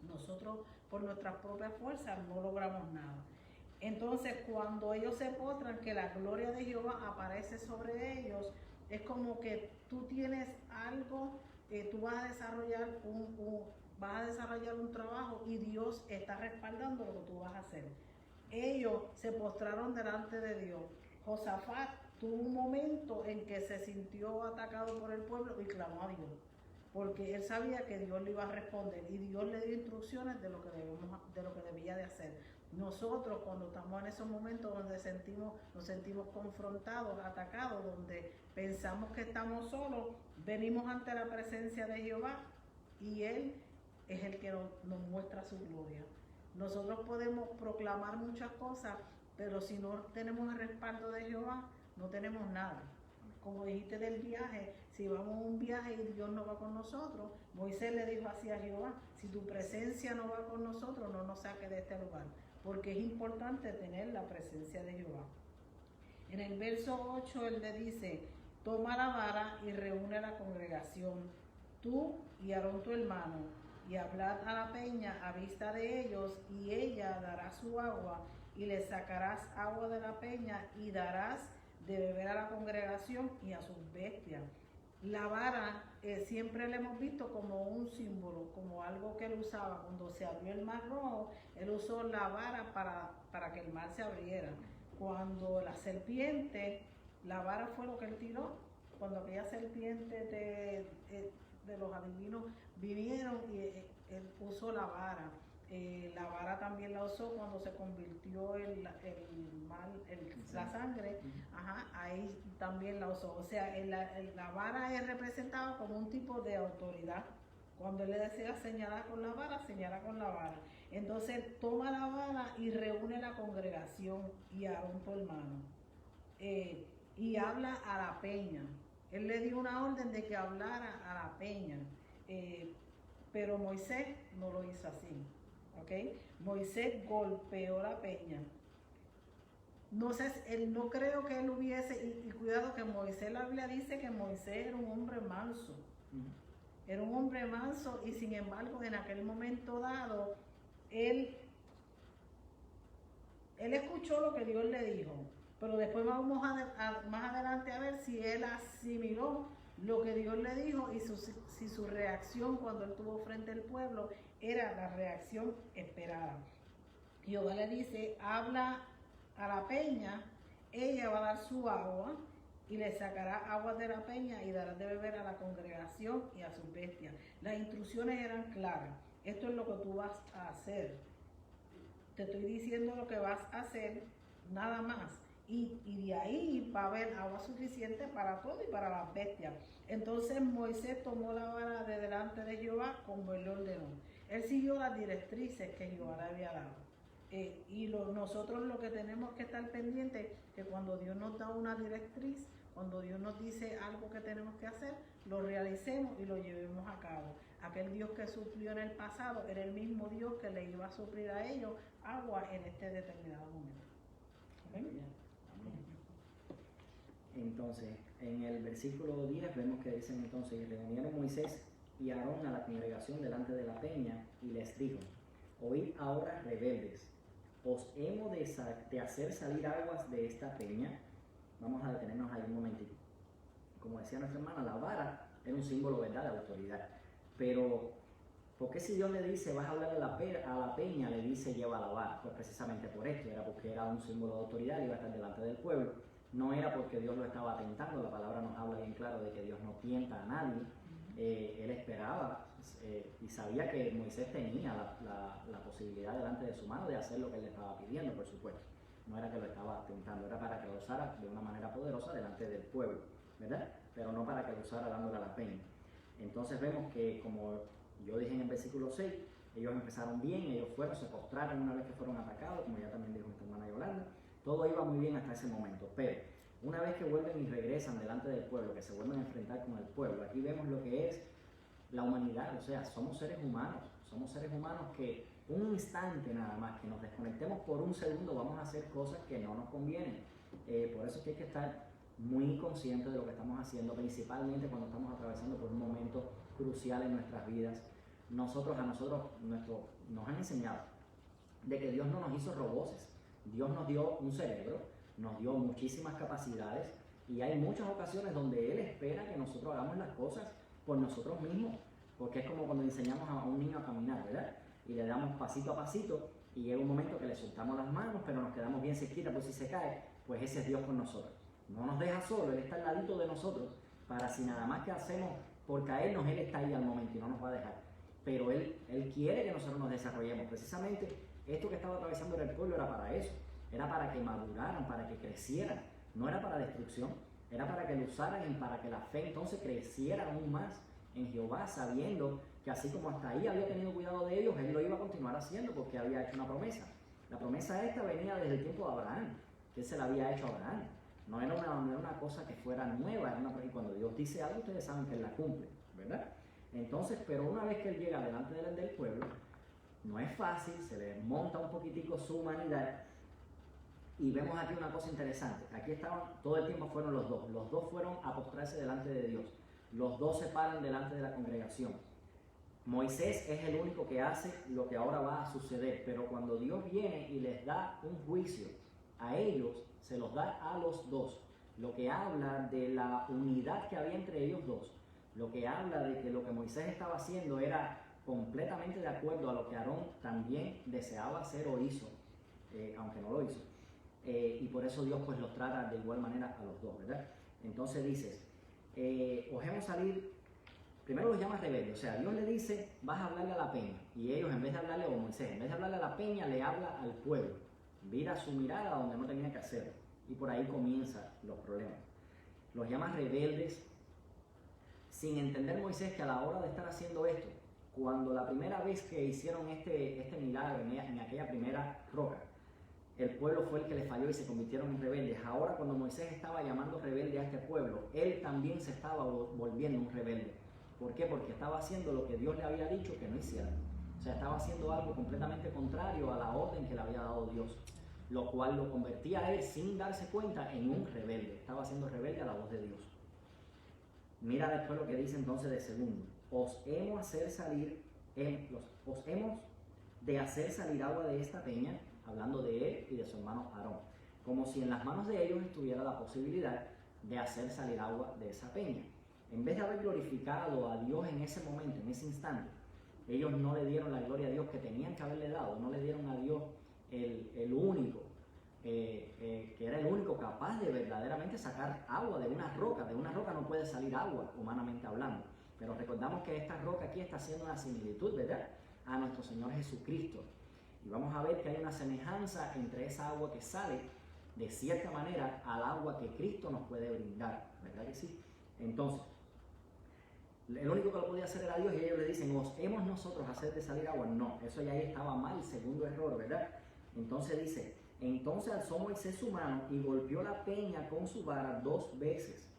Nosotros por nuestras propias fuerzas no logramos nada. Entonces cuando ellos se postran, que la gloria de Jehová aparece sobre ellos, es como que tú tienes algo, tú vas a desarrollar un trabajo y Dios está respaldando lo que tú vas a hacer. Ellos se postraron delante de Dios. Josafat tuvo un momento en que se sintió atacado por el pueblo y clamó a Dios, porque él sabía que Dios le iba a responder y Dios le dio instrucciones de lo que debía de hacer. Nosotros cuando estamos en esos momentos donde nos sentimos confrontados, atacados, donde pensamos que estamos solos, venimos ante la presencia de Jehová y Él es el que nos muestra su gloria. Nosotros podemos proclamar muchas cosas, pero si no tenemos el respaldo de Jehová, no tenemos nada. Como dijiste del viaje, si vamos a un viaje y Dios no va con nosotros, Moisés le dijo así a Jehová, si tu presencia no va con nosotros, no nos saques de este lugar, porque es importante tener la presencia de Jehová. En el verso 8 él le dice, toma la vara y reúne a la congregación, tú y Aarón tu hermano, y hablad a la peña a vista de ellos, y ella dará su agua, y le sacarás agua de la peña, y darás de beber a la congregación y a sus bestias. La vara siempre la hemos visto como un símbolo, como algo que él usaba. Cuando se abrió el mar rojo, él usó la vara para que el mar se abriera. Cuando la serpiente, la vara fue lo que él tiró. Cuando aquella serpiente de los adivinos vinieron y él usó la vara. La vara también la usó cuando se convirtió la sangre, ahí también la usó. O sea, la vara es representada como un tipo de autoridad. Cuando él le decía señalar con la vara, señala con la vara. Entonces toma la vara y reúne la congregación y a un hermano. Y habla a la peña. Él le dio una orden de que hablara a la peña. Pero Moisés no lo hizo así. ¿Okay? Moisés golpeó la peña. No creo que él hubiese, y cuidado que Moisés, la Biblia dice que Moisés era un hombre manso. Era un hombre manso y sin embargo en aquel momento dado, él escuchó lo que Dios le dijo. Pero después vamos más adelante a ver si él asimiló lo que Dios le dijo y si su reacción cuando él tuvo frente al pueblo era la reacción esperada. Jehová le dice, habla a la peña, ella va a dar su agua y le sacará agua de la peña y dará de beber a la congregación y a sus bestias. Las instrucciones eran claras. Esto es lo que tú vas a hacer. Te estoy diciendo lo que vas a hacer, nada más. Y de ahí va a haber agua suficiente para todo y para las bestias. Entonces Moisés tomó la vara de delante de Jehová como él le ordenó. Él siguió las directrices que Jehová le había dado. Nosotros lo que tenemos que estar pendientes que cuando Dios nos da una directriz, cuando Dios nos dice algo que tenemos que hacer, lo realicemos y lo llevemos a cabo. Aquel Dios que suplió en el pasado era el mismo Dios que le iba a suplir a ellos agua en este determinado momento. ¿Amén? Entonces, en el versículo 10 vemos que dicen entonces, y reunieron Moisés y Aarón a la congregación delante de la peña y les dijo, oíd ahora rebeldes, ¿os hemos de hacer salir aguas de esta peña? Vamos a detenernos ahí un momentito. Como decía nuestra hermana, la vara era un símbolo, ¿verdad?, de autoridad. Pero, ¿por qué si Dios le dice, vas a hablar a la peña, le dice, lleva la vara? Pues precisamente por esto, era porque era un símbolo de autoridad, iba a estar delante del pueblo. No era porque Dios lo estaba tentando, la palabra nos habla bien claro de que Dios no tienta a nadie. Él esperaba y sabía que Moisés tenía la posibilidad delante de su mano de hacer lo que él le estaba pidiendo, por supuesto. No era que lo estaba tentando, era para que lo usara de una manera poderosa delante del pueblo, ¿verdad? Pero no para que lo usara dándole a la peña. Entonces vemos que, como yo dije en el versículo 6, ellos empezaron bien, ellos fueron, se postraron una vez que fueron atacados, como ya también dijo nuestra hermana Yolanda. Todo iba muy bien hasta ese momento, pero una vez que vuelven y regresan delante del pueblo, que se vuelven a enfrentar con el pueblo, aquí vemos lo que es la humanidad, o sea, somos seres humanos que un instante nada más, que nos desconectemos por un segundo, vamos a hacer cosas que no nos convienen. Por eso es que hay que estar muy conscientes de lo que estamos haciendo, principalmente cuando estamos atravesando por un momento crucial en nuestras vidas. A nosotros nos han enseñado de que Dios no nos hizo roboces. Dios nos dio un cerebro, nos dio muchísimas capacidades y hay muchas ocasiones donde Él espera que nosotros hagamos las cosas por nosotros mismos, porque es como cuando enseñamos a un niño a caminar, ¿verdad? Y le damos pasito a pasito y llega un momento que le soltamos las manos, pero nos quedamos bien cerquita, pues si se cae, pues ese es Dios con nosotros. No nos deja solo, Él está al ladito de nosotros, para si nada más que hacemos por caernos, Él está ahí al momento y no nos va a dejar. Pero Él quiere que nosotros nos desarrollemos. Precisamente esto que estaba atravesando el pueblo era para eso, era para que maduraran, para que crecieran, no era para destrucción, era para que lo usaran y para que la fe entonces creciera aún más en Jehová, sabiendo que así como hasta ahí había tenido cuidado de ellos, Él lo iba a continuar haciendo porque había hecho una promesa. La promesa esta venía desde el tiempo de Abraham, que Él se la había hecho a Abraham. No era una cosa que fuera nueva, y cuando Dios dice algo, ustedes saben que Él la cumple, ¿verdad? Entonces, pero una vez que Él llega delante del pueblo, no es fácil, se le monta un poquitico su humanidad. Y vemos aquí una cosa interesante. Aquí estaban, todo el tiempo fueron los dos fueron a postrarse delante de Dios. Los dos se paran delante de la congregación. Moisés es el único que hace lo que ahora va a suceder, pero cuando Dios viene y les da un juicio a ellos, se los da a los dos. Lo que habla de la unidad que había entre ellos dos, lo que habla de que lo que Moisés estaba haciendo era completamente de acuerdo a lo que Aarón también deseaba hacer o hizo, aunque no lo hizo. Y por eso Dios pues los trata de igual manera a los dos, ¿verdad? Entonces dices, os hemos salir, primero los llama rebeldes, o sea, Dios le dice, vas a hablarle a la peña, y ellos en vez de hablarle a Moisés, en vez de hablarle a la peña, le habla al pueblo, vira su mirada donde no tenía que hacerlo, y por ahí comienzan los problemas. Los llama rebeldes, sin entender Moisés que a la hora de estar haciendo esto, cuando la primera vez que hicieron este milagro en aquella primera roca, el pueblo fue el que le falló y se convirtieron en rebeldes. Ahora cuando Moisés estaba llamando rebelde a este pueblo, él también se estaba volviendo un rebelde. ¿Por qué? Porque estaba haciendo lo que Dios le había dicho que no hiciera. O sea, estaba haciendo algo completamente contrario a la orden que le había dado Dios, lo cual lo convertía a él, sin darse cuenta, en un rebelde. Estaba siendo rebelde a la voz de Dios. Mira después lo que dice entonces de segundo. Os hemos de hacer salir agua de esta peña, hablando de él y de su hermano Aarón, como si en las manos de ellos estuviera la posibilidad de hacer salir agua de esa peña. En vez de haber glorificado a Dios en ese momento, en ese instante, ellos no le dieron la gloria a Dios que tenían que haberle dado, no le dieron a Dios el único, que era el único capaz de verdaderamente sacar agua de una roca. De una roca no puede salir agua, humanamente hablando, pero recordamos que esta roca aquí está haciendo una similitud, ¿verdad?, a nuestro Señor Jesucristo. Y vamos a ver que hay una semejanza entre esa agua que sale de cierta manera al agua que Cristo nos puede brindar, ¿verdad que sí? Entonces, el único que lo podía hacer era Dios, y ellos le dicen, ¿os hemos nosotros hacer de salir agua? No, eso ya ahí estaba mal, segundo error, ¿verdad? Entonces dice, entonces alzó Moisés su mano y golpeó la peña con su vara 2 veces.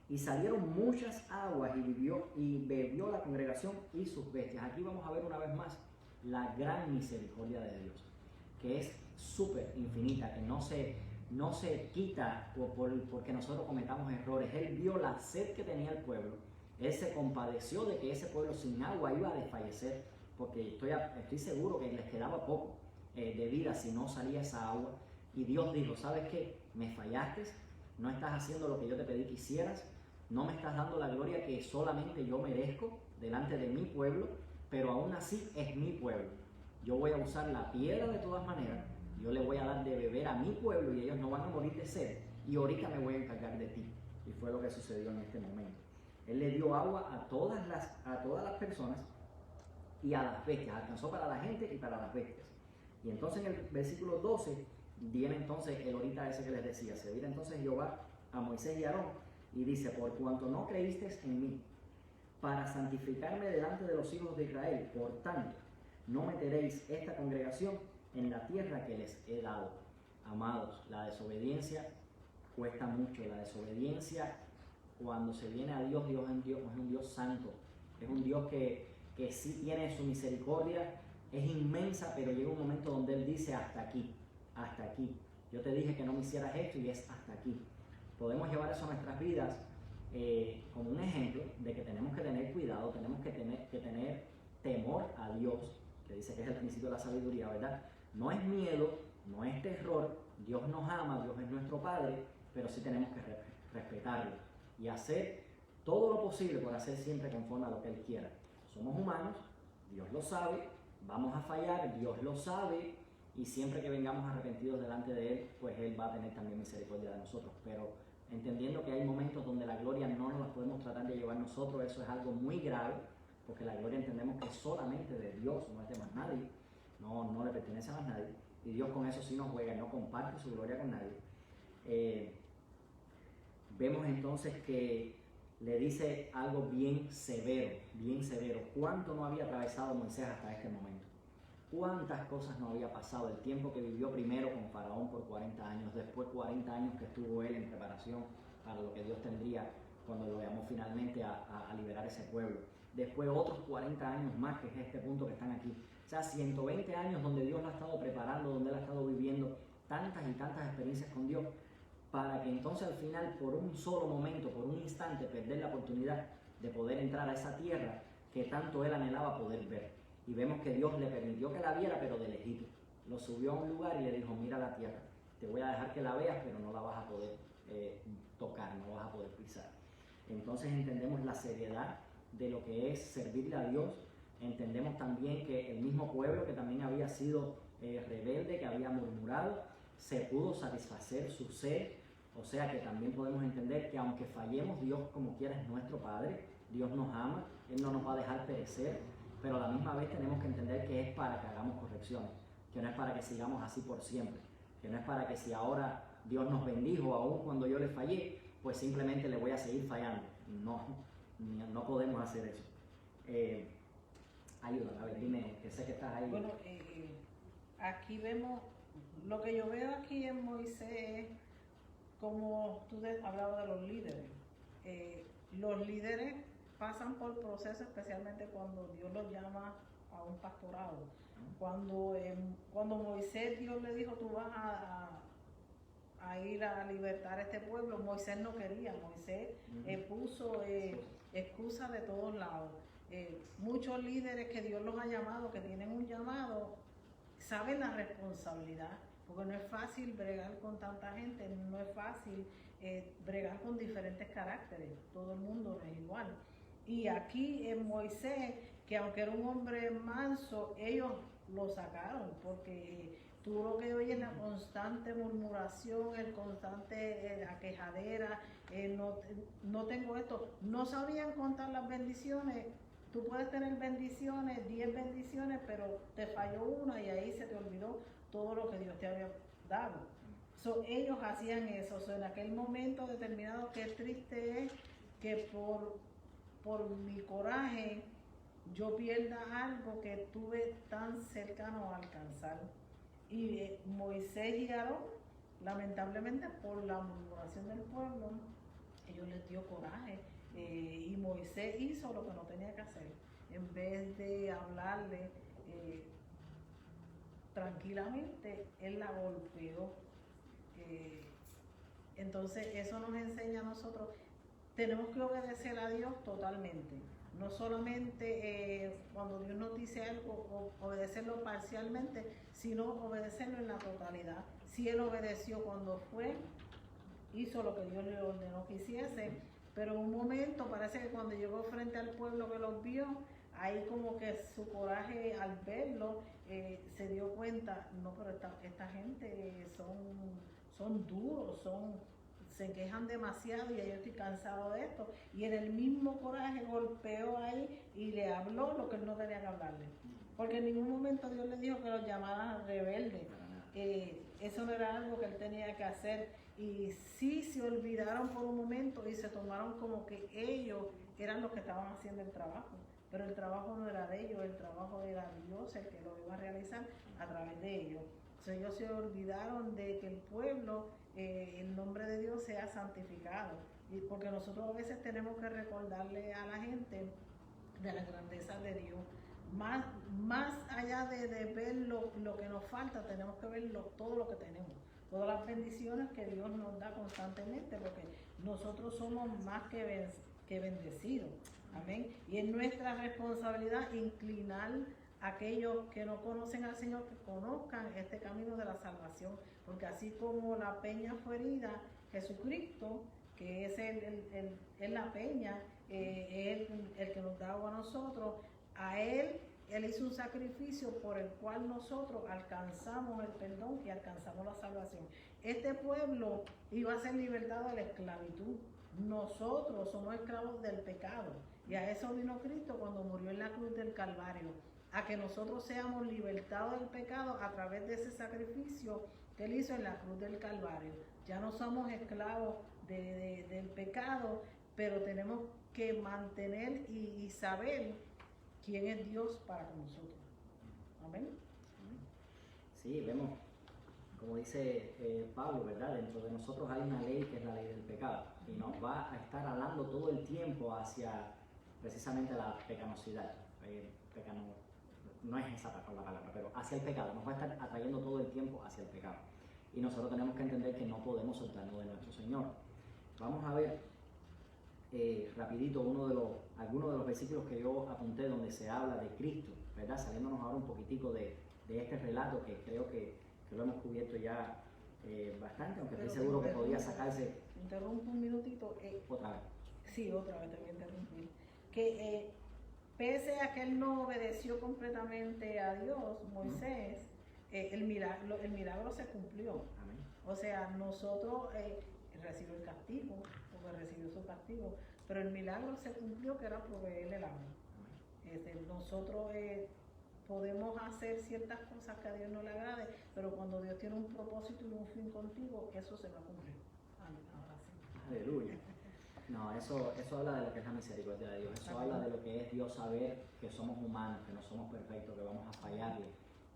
Y salieron muchas aguas y bebió la congregación y sus bestias. Aquí vamos a ver una vez más la gran misericordia de Dios, que es súper infinita, que no se quita porque nosotros cometamos errores. Él vio la sed que tenía el pueblo. Él se compadeció de que ese pueblo sin agua iba a desfallecer, porque estoy seguro que les quedaba poco de vida si no salía esa agua. Y Dios dijo, ¿sabes qué? Me fallaste, no estás haciendo lo que yo te pedí que hicieras, no me estás dando la gloria que solamente yo merezco delante de mi pueblo, pero aún así es mi pueblo. Yo voy a usar la piedra de todas maneras, yo le voy a dar de beber a mi pueblo y ellos no van a morir de sed, y ahorita me voy a encargar de ti. Y fue lo que sucedió en este momento. Él le dio agua a todas las personas y a las bestias, alcanzó para la gente y para las bestias. Y entonces en el versículo 12 viene entonces el ahorita ese que les decía, se vira entonces Jehová a Moisés y Aarón y dice, por cuanto no creísteis en mí, para santificarme delante de los hijos de Israel, por tanto, no meteréis esta congregación en la tierra que les he dado. Amados, la desobediencia cuesta mucho, la desobediencia cuando se viene a Dios, Dios es un Dios santo, es un Dios que sí tiene su misericordia, es inmensa, pero llega un momento donde Él dice hasta aquí, hasta aquí. Yo te dije que no me hicieras esto y es hasta aquí. Podemos llevar eso a nuestras vidas como un ejemplo de que tenemos que tener cuidado, tenemos que tener temor a Dios, que dice que es el principio de la sabiduría, ¿verdad? No es miedo, no es terror, Dios nos ama, Dios es nuestro Padre, pero sí tenemos que respetarlo y hacer todo lo posible por hacer siempre conforme a lo que Él quiera. Somos humanos, Dios lo sabe, vamos a fallar, Dios lo sabe, y siempre que vengamos arrepentidos delante de Él, pues Él va a tener también misericordia de nosotros, pero entendiendo que hay momentos donde la gloria no nos la podemos tratar de llevar nosotros, eso es algo muy grave, porque la gloria entendemos que es solamente de Dios, no es de más nadie, no le pertenece a más nadie, y Dios con eso sí nos juega, no comparte su gloria con nadie. Vemos entonces que le dice algo bien severo, ¿cuánto no había atravesado Moisés hasta este momento? ¿Cuántas cosas no había pasado? El tiempo que vivió primero con Faraón por 40 años, después 40 años que estuvo él en preparación para lo que Dios tendría cuando lo llamó finalmente a liberar ese pueblo. Después otros 40 años más, que es este punto que están aquí. O sea, 120 años donde Dios lo ha estado preparando, donde él ha estado viviendo tantas y tantas experiencias con Dios, para que entonces al final, por un solo momento, por un instante, perder la oportunidad de poder entrar a esa tierra que tanto él anhelaba poder ver. Y vemos que Dios le permitió que la viera, pero de lejito. Lo subió a un lugar y le dijo, mira la tierra, te voy a dejar que la veas, pero no la vas a poder tocar, no vas a poder pisar. Entonces entendemos la seriedad de lo que es servirle a Dios. Entendemos también que el mismo pueblo que también había sido rebelde, que había murmurado, se pudo satisfacer su sed. O sea que también podemos entender que aunque fallemos, Dios como quiera es nuestro Padre, Dios nos ama, Él no nos va a dejar perecer, pero a la misma vez tenemos que entender que es para que hagamos correcciones, que no es para que sigamos así por siempre, que no es para que si ahora Dios nos bendijo, aún cuando yo le fallé, pues simplemente le voy a seguir fallando. No podemos hacer eso. Ayúdame, a ver, dime, que sé que estás ahí. Bueno, aquí vemos, lo que yo veo aquí en Moisés, como tú hablabas de los líderes. Los líderes pasan por procesos, especialmente cuando Dios los llama a un pastorado. Cuando Moisés, Dios le dijo, tú vas a ir a libertar a este pueblo, Moisés no quería, Moisés puso excusas de todos lados. Muchos líderes que Dios los ha llamado, que tienen un llamado, saben la responsabilidad, porque no es fácil bregar con tanta gente, no es fácil bregar con diferentes caracteres, todo el mundo no es igual. Y aquí en Moisés, que aunque era un hombre manso, ellos lo sacaron, porque tú lo que oyes es la constante murmuración, el constante la quejadera, no tengo esto, no sabían contar las bendiciones. Tú puedes tener bendiciones, 10 bendiciones, pero te falló una y ahí se te olvidó todo lo que Dios te había dado. Ellos hacían eso. En aquel momento determinado, qué triste es que por mi coraje yo pierda algo que tuve tan cercano a alcanzar. Y Moisés y Aarón, lamentablemente por la murmuración del pueblo, ellos les dio coraje y Moisés hizo lo que no tenía que hacer. En vez de hablarle tranquilamente, él la golpeó. Entonces eso nos enseña a nosotros, tenemos que obedecer a Dios totalmente. No solamente cuando Dios nos dice algo, obedecerlo parcialmente, sino obedecerlo en la totalidad. Si Él obedeció cuando hizo lo que Dios le ordenó que hiciese, pero en un momento parece que cuando llegó frente al pueblo que los vio, ahí como que su coraje al verlo, se dio cuenta, no, pero esta gente son duros, se quejan demasiado y yo estoy cansado de esto. Y en el mismo coraje golpeó ahí y le habló lo que él no tenía que hablarle. Porque en ningún momento Dios le dijo que los llamaran rebeldes. Eso no era algo que él tenía que hacer. Y sí se olvidaron por un momento y se tomaron como que ellos eran los que estaban haciendo el trabajo. Pero el trabajo no era de ellos, el trabajo era Dios el que lo iba a realizar a través de ellos. Entonces ellos se olvidaron de que el pueblo, el nombre de Dios sea santificado. Y porque nosotros a veces tenemos que recordarle a la gente de la grandeza de Dios. Más allá de ver lo que nos falta, tenemos que ver todo lo que tenemos. Todas las bendiciones que Dios nos da constantemente, porque nosotros somos más que bendecidos. Amén. Y es nuestra responsabilidad inclinar a aquellos que no conocen al Señor, que conozcan este camino de la salvación. Porque así como la peña fue herida, Jesucristo, que es la peña, es el que nos da agua a nosotros, a Él hizo un sacrificio por el cual nosotros alcanzamos el perdón y alcanzamos la salvación. Este pueblo iba a ser libertado de la esclavitud. Nosotros somos esclavos del pecado. Y a eso vino Cristo cuando murió en la cruz del Calvario. A que nosotros seamos libertados del pecado a través de ese sacrificio que Él hizo en la cruz del Calvario. Ya no somos esclavos del pecado, pero tenemos que mantener y saber quién es Dios para nosotros. Amén. Sí, vemos, como dice Pablo, ¿verdad? Dentro de nosotros hay una ley que es la ley del pecado y nos va a estar hablando todo el tiempo hacia precisamente la pecaminosidad. No es esa la palabra, pero hacia el pecado. Nos va a estar atrayendo todo el tiempo hacia el pecado. Y nosotros tenemos que entender que no podemos soltarnos de nuestro Señor. Vamos a ver rapidito algunos de los versículos que yo apunté donde se habla de Cristo, ¿verdad? Saliéndonos ahora un poquitico de este relato que creo que lo hemos cubierto ya bastante, aunque estoy seguro que podía sacarse. Interrumpo un minutito. Otra vez. Sí, otra vez te voy a interrumpir. Que pese a que él no obedeció completamente a Dios, Moisés, el milagro se cumplió. Amén. O sea, nosotros recibió el castigo, porque recibió su castigo, pero el milagro se cumplió, que era proveerle el agua. Nosotros podemos hacer ciertas cosas que a Dios no le agrade, pero cuando Dios tiene un propósito y un fin contigo, eso se va a cumplir. Amén. Ahora sí. Aleluya. No, eso habla de lo que es la misericordia de Dios. Eso habla de lo que es Dios saber que somos humanos, que no somos perfectos, que vamos a fallarle.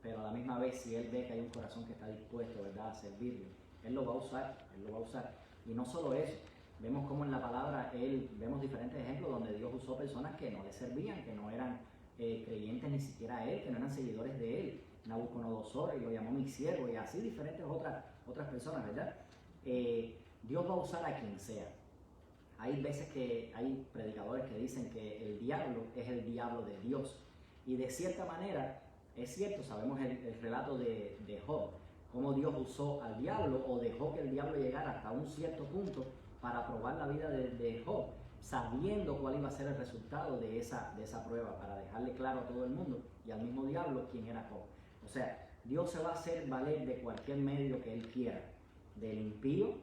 Pero a la misma vez, si Él ve que hay un corazón que está dispuesto, ¿verdad?, a servirle, Él lo va a usar, Él lo va a usar. Y no solo eso, vemos como en la palabra, vemos diferentes ejemplos donde Dios usó personas que no le servían, que no eran creyentes ni siquiera a Él, que no eran seguidores de Él. Nabucodonosor, y lo llamó mi siervo, y así diferentes otras personas, ¿verdad? Dios va a usar a quien sea. Hay veces que hay predicadores que dicen que el diablo es el diablo de Dios. Y de cierta manera, es cierto, sabemos el relato de Job, cómo Dios usó al diablo o dejó que el diablo llegara hasta un cierto punto para probar la vida de Job, sabiendo cuál iba a ser el resultado de esa prueba, para dejarle claro a todo el mundo y al mismo diablo quién era Job. O sea, Dios se va a hacer valer de cualquier medio que Él quiera. Del impío,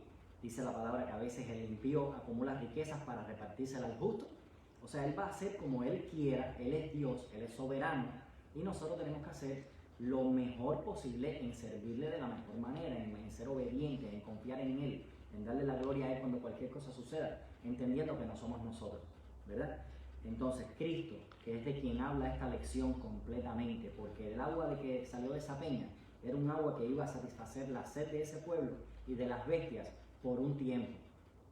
dice la palabra que a veces el impío acumula riquezas para repartírselas al justo. O sea, Él va a hacer como Él quiera, Él es Dios, Él es soberano, y nosotros tenemos que hacer lo mejor posible en servirle de la mejor manera, en ser obedientes, en confiar en Él, en darle la gloria a Él cuando cualquier cosa suceda, entendiendo que no somos nosotros, ¿verdad? Entonces, Cristo, que es de quien habla esta lección completamente, porque el agua de que salió de esa peña Era un agua que iba a satisfacer la sed de ese pueblo y de las bestias por un tiempo,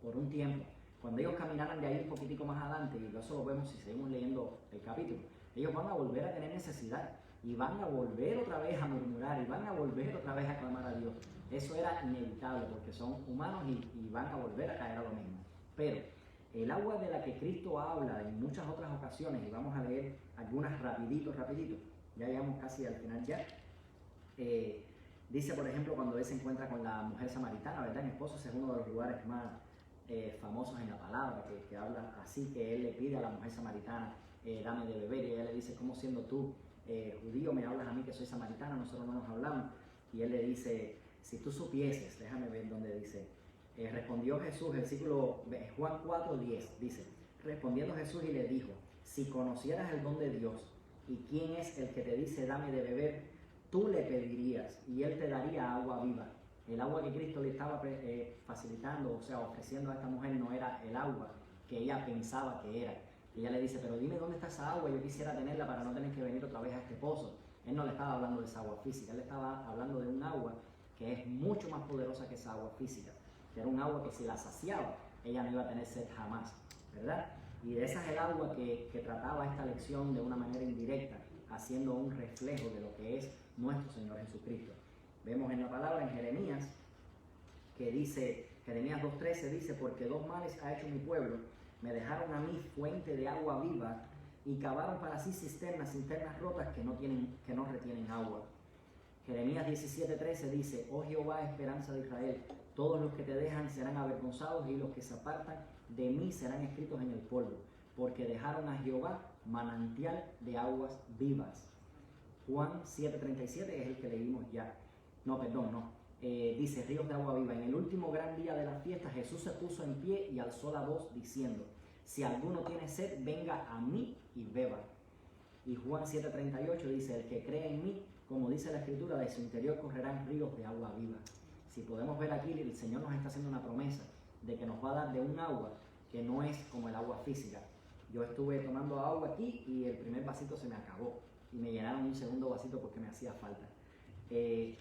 por un tiempo. Cuando ellos caminaran de ahí un poquitico más adelante, y eso lo vemos si seguimos leyendo el capítulo, ellos van a volver a tener necesidad y van a volver otra vez a murmurar y van a volver otra vez a clamar a Dios. Eso era inevitable porque son humanos y van a volver a caer a lo mismo. Pero el agua de la que Cristo habla en muchas otras ocasiones, y vamos a leer algunas rapidito, ya llegamos casi al final ya. Dice, por ejemplo, cuando él se encuentra con la mujer samaritana, ¿verdad? En Esposos es uno de los lugares más famosos en la palabra, que habla así, que él le pide a la mujer samaritana, dame de beber, y ella le dice, ¿cómo siendo tú judío me hablas a mí que soy samaritana? Nosotros no nos hablamos. Y él le dice, si tú supieses, déjame ver dónde dice, respondió Jesús, versículo Juan 4:10, dice, respondiendo Jesús y le dijo, si conocieras el don de Dios y quién es el que te dice dame de beber, tú le pedirías y él te daría agua viva. El agua que Cristo le estaba facilitando, o sea, ofreciendo a esta mujer, no era el agua que ella pensaba que era. Ella le dice, pero dime dónde está esa agua, yo quisiera tenerla para no tener que venir otra vez a este pozo. Él no le estaba hablando de esa agua física, él estaba hablando de un agua que es mucho más poderosa que esa agua física. Que era un agua que si la saciaba, ella no iba a tener sed jamás, ¿verdad? Y de esa es el agua que trataba esta lección de una manera indirecta, haciendo un reflejo de lo que es nuestro Señor Jesucristo. Vemos en la palabra en Jeremías, que dice, Jeremías 2:13 dice, porque dos males ha hecho mi pueblo, me dejaron a mí fuente de agua viva y cavaron para sí cisternas rotas que no retienen agua. Jeremías 17:13 dice, oh Jehová, esperanza de Israel, todos los que te dejan serán avergonzados y los que se apartan de mí serán escritos en el polvo, porque dejaron a Jehová manantial de aguas vivas. Juan 7:37 es el que leímos ya. Dice, ríos de agua viva. En el último gran día de la fiesta, Jesús se puso en pie y alzó la voz diciendo, si alguno tiene sed, venga a mí y beba. Y Juan 7:38 dice, el que cree en mí, como dice la Escritura, de su interior correrán ríos de agua viva. Si podemos ver aquí, el Señor nos está haciendo una promesa de que nos va a dar de un agua que no es como el agua física. Yo estuve tomando agua aquí y el primer vasito se me acabó y me llenaron un segundo vasito porque me hacía falta. El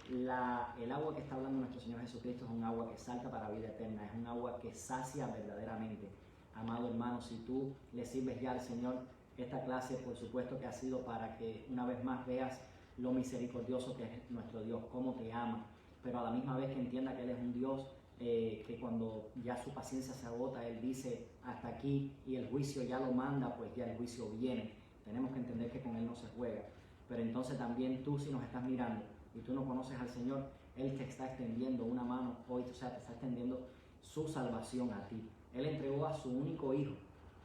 agua que está hablando nuestro Señor Jesucristo es un agua que salta para vida eterna, es un agua que sacia verdaderamente. Amado hermano, si tú le sirves ya al Señor, esta clase por supuesto que ha sido para que una vez más veas lo misericordioso que es nuestro Dios, cómo te ama, pero a la misma vez que entienda que Él es un Dios que cuando ya su paciencia se agota, Él dice hasta aquí y el juicio ya lo manda, pues ya el juicio viene. Tenemos que entender que con Él no se juega. Pero entonces también tú, si nos estás mirando y tú no conoces al Señor, Él te está extendiendo una mano hoy, o sea, te está extendiendo su salvación a ti. Él entregó a su único hijo,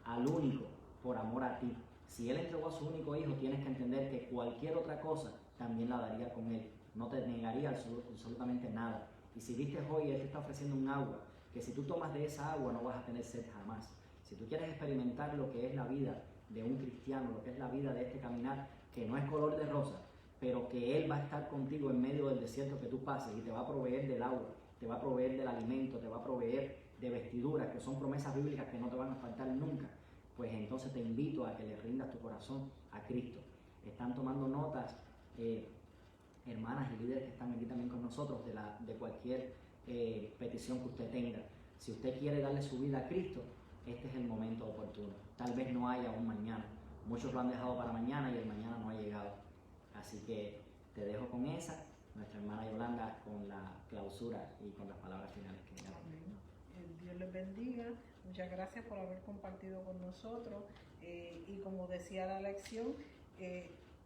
al único, por amor a ti. Si Él entregó a su único hijo, tienes que entender que cualquier otra cosa también la daría con Él. No te negaría absolutamente nada. Y si viste hoy, Él te está ofreciendo un agua, que si tú tomas de esa agua no vas a tener sed jamás. Si tú quieres experimentar lo que es la vida de un cristiano, lo que es la vida de este caminar, que no es color de rosa, pero que Él va a estar contigo en medio del desierto que tú pases y te va a proveer del agua, te va a proveer del alimento, te va a proveer de vestiduras, que son promesas bíblicas que no te van a faltar nunca, pues entonces te invito a que le rindas tu corazón a Cristo. Están tomando notas hermanas y líderes que están aquí también con nosotros de cualquier petición que usted tenga. Si usted quiere darle su vida a Cristo, este es el momento oportuno. Tal vez no haya un mañana. Muchos lo han dejado para mañana y el mañana no ha llegado. Así que te dejo con esa, nuestra hermana Yolanda, con la clausura y con las palabras finales que ella tiene. Dios les bendiga. Muchas gracias por haber compartido con nosotros. Y como decía la lección,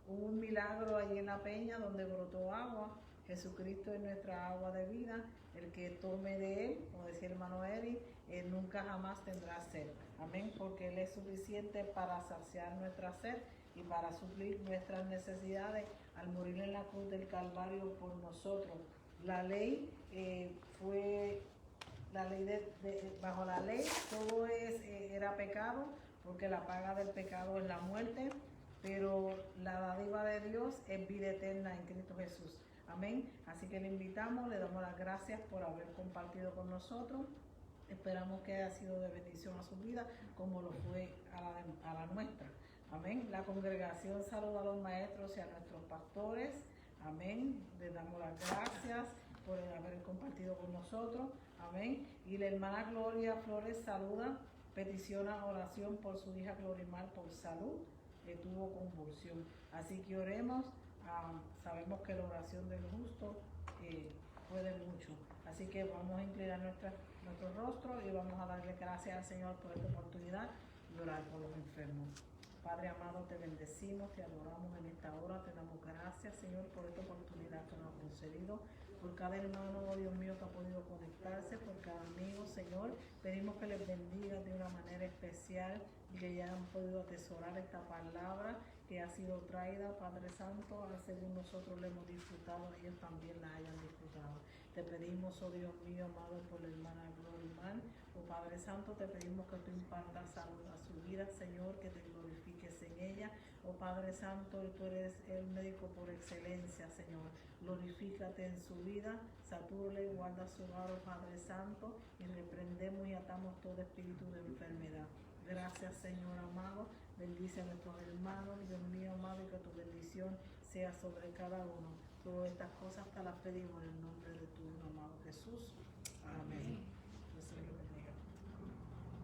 hubo un milagro allí en la peña donde brotó agua. Jesucristo es nuestra agua de vida. El que tome de Él, como decía el hermano Eri, nunca jamás tendrá sed. Amén, porque Él es suficiente para saciar nuestra sed y para suplir nuestras necesidades al morir en la cruz del Calvario por nosotros. La ley fue... bajo la ley todo era pecado, porque la paga del pecado es la muerte, pero la dádiva de Dios es vida eterna en Cristo Jesús. Amén. Así que le invitamos, le damos las gracias por haber compartido con nosotros. Esperamos que haya sido de bendición a su vida, como lo fue a la nuestra. Amén. La congregación saluda a los maestros y a nuestros pastores. Amén. Le damos las gracias por haber compartido con nosotros. Amén. Y la hermana Gloria Flores saluda, peticiona oración por su hija Glorimar por salud, que tuvo convulsión. Así que oremos. Sabemos que la oración del justo puede mucho. Así que vamos a inclinar nuestro rostro y vamos a darle gracias al Señor por esta oportunidad y orar por los enfermos. Padre amado, te bendecimos, te adoramos en esta hora, te damos gracias, Señor, por esta oportunidad que nos has concedido, por cada hermano, oh Dios mío, que ha podido conectarse, por cada amigo, Señor. Pedimos que les bendiga de una manera especial y que ya han podido atesorar esta palabra que ha sido traída, Padre Santo, según nosotros la hemos disfrutado, ellos también la hayan disfrutado. Te pedimos, oh Dios mío, amado, por la hermana Glorimar, oh Padre Santo, te pedimos que tú impartas salud a su vida, Señor, que te glorifiques en ella. Oh Padre Santo, tú eres el médico por excelencia, Señor. Glorifícate en su vida, satúrale, guarda su hogar, oh Padre Santo, y reprendemos y atamos todo espíritu de enfermedad. Gracias, Señor amado. Bendice a nuestros hermanos, Dios mío amado, y que tu bendición sea sobre cada uno. Todas estas cosas te las pedimos en el nombre de tu amado Jesús. Amén.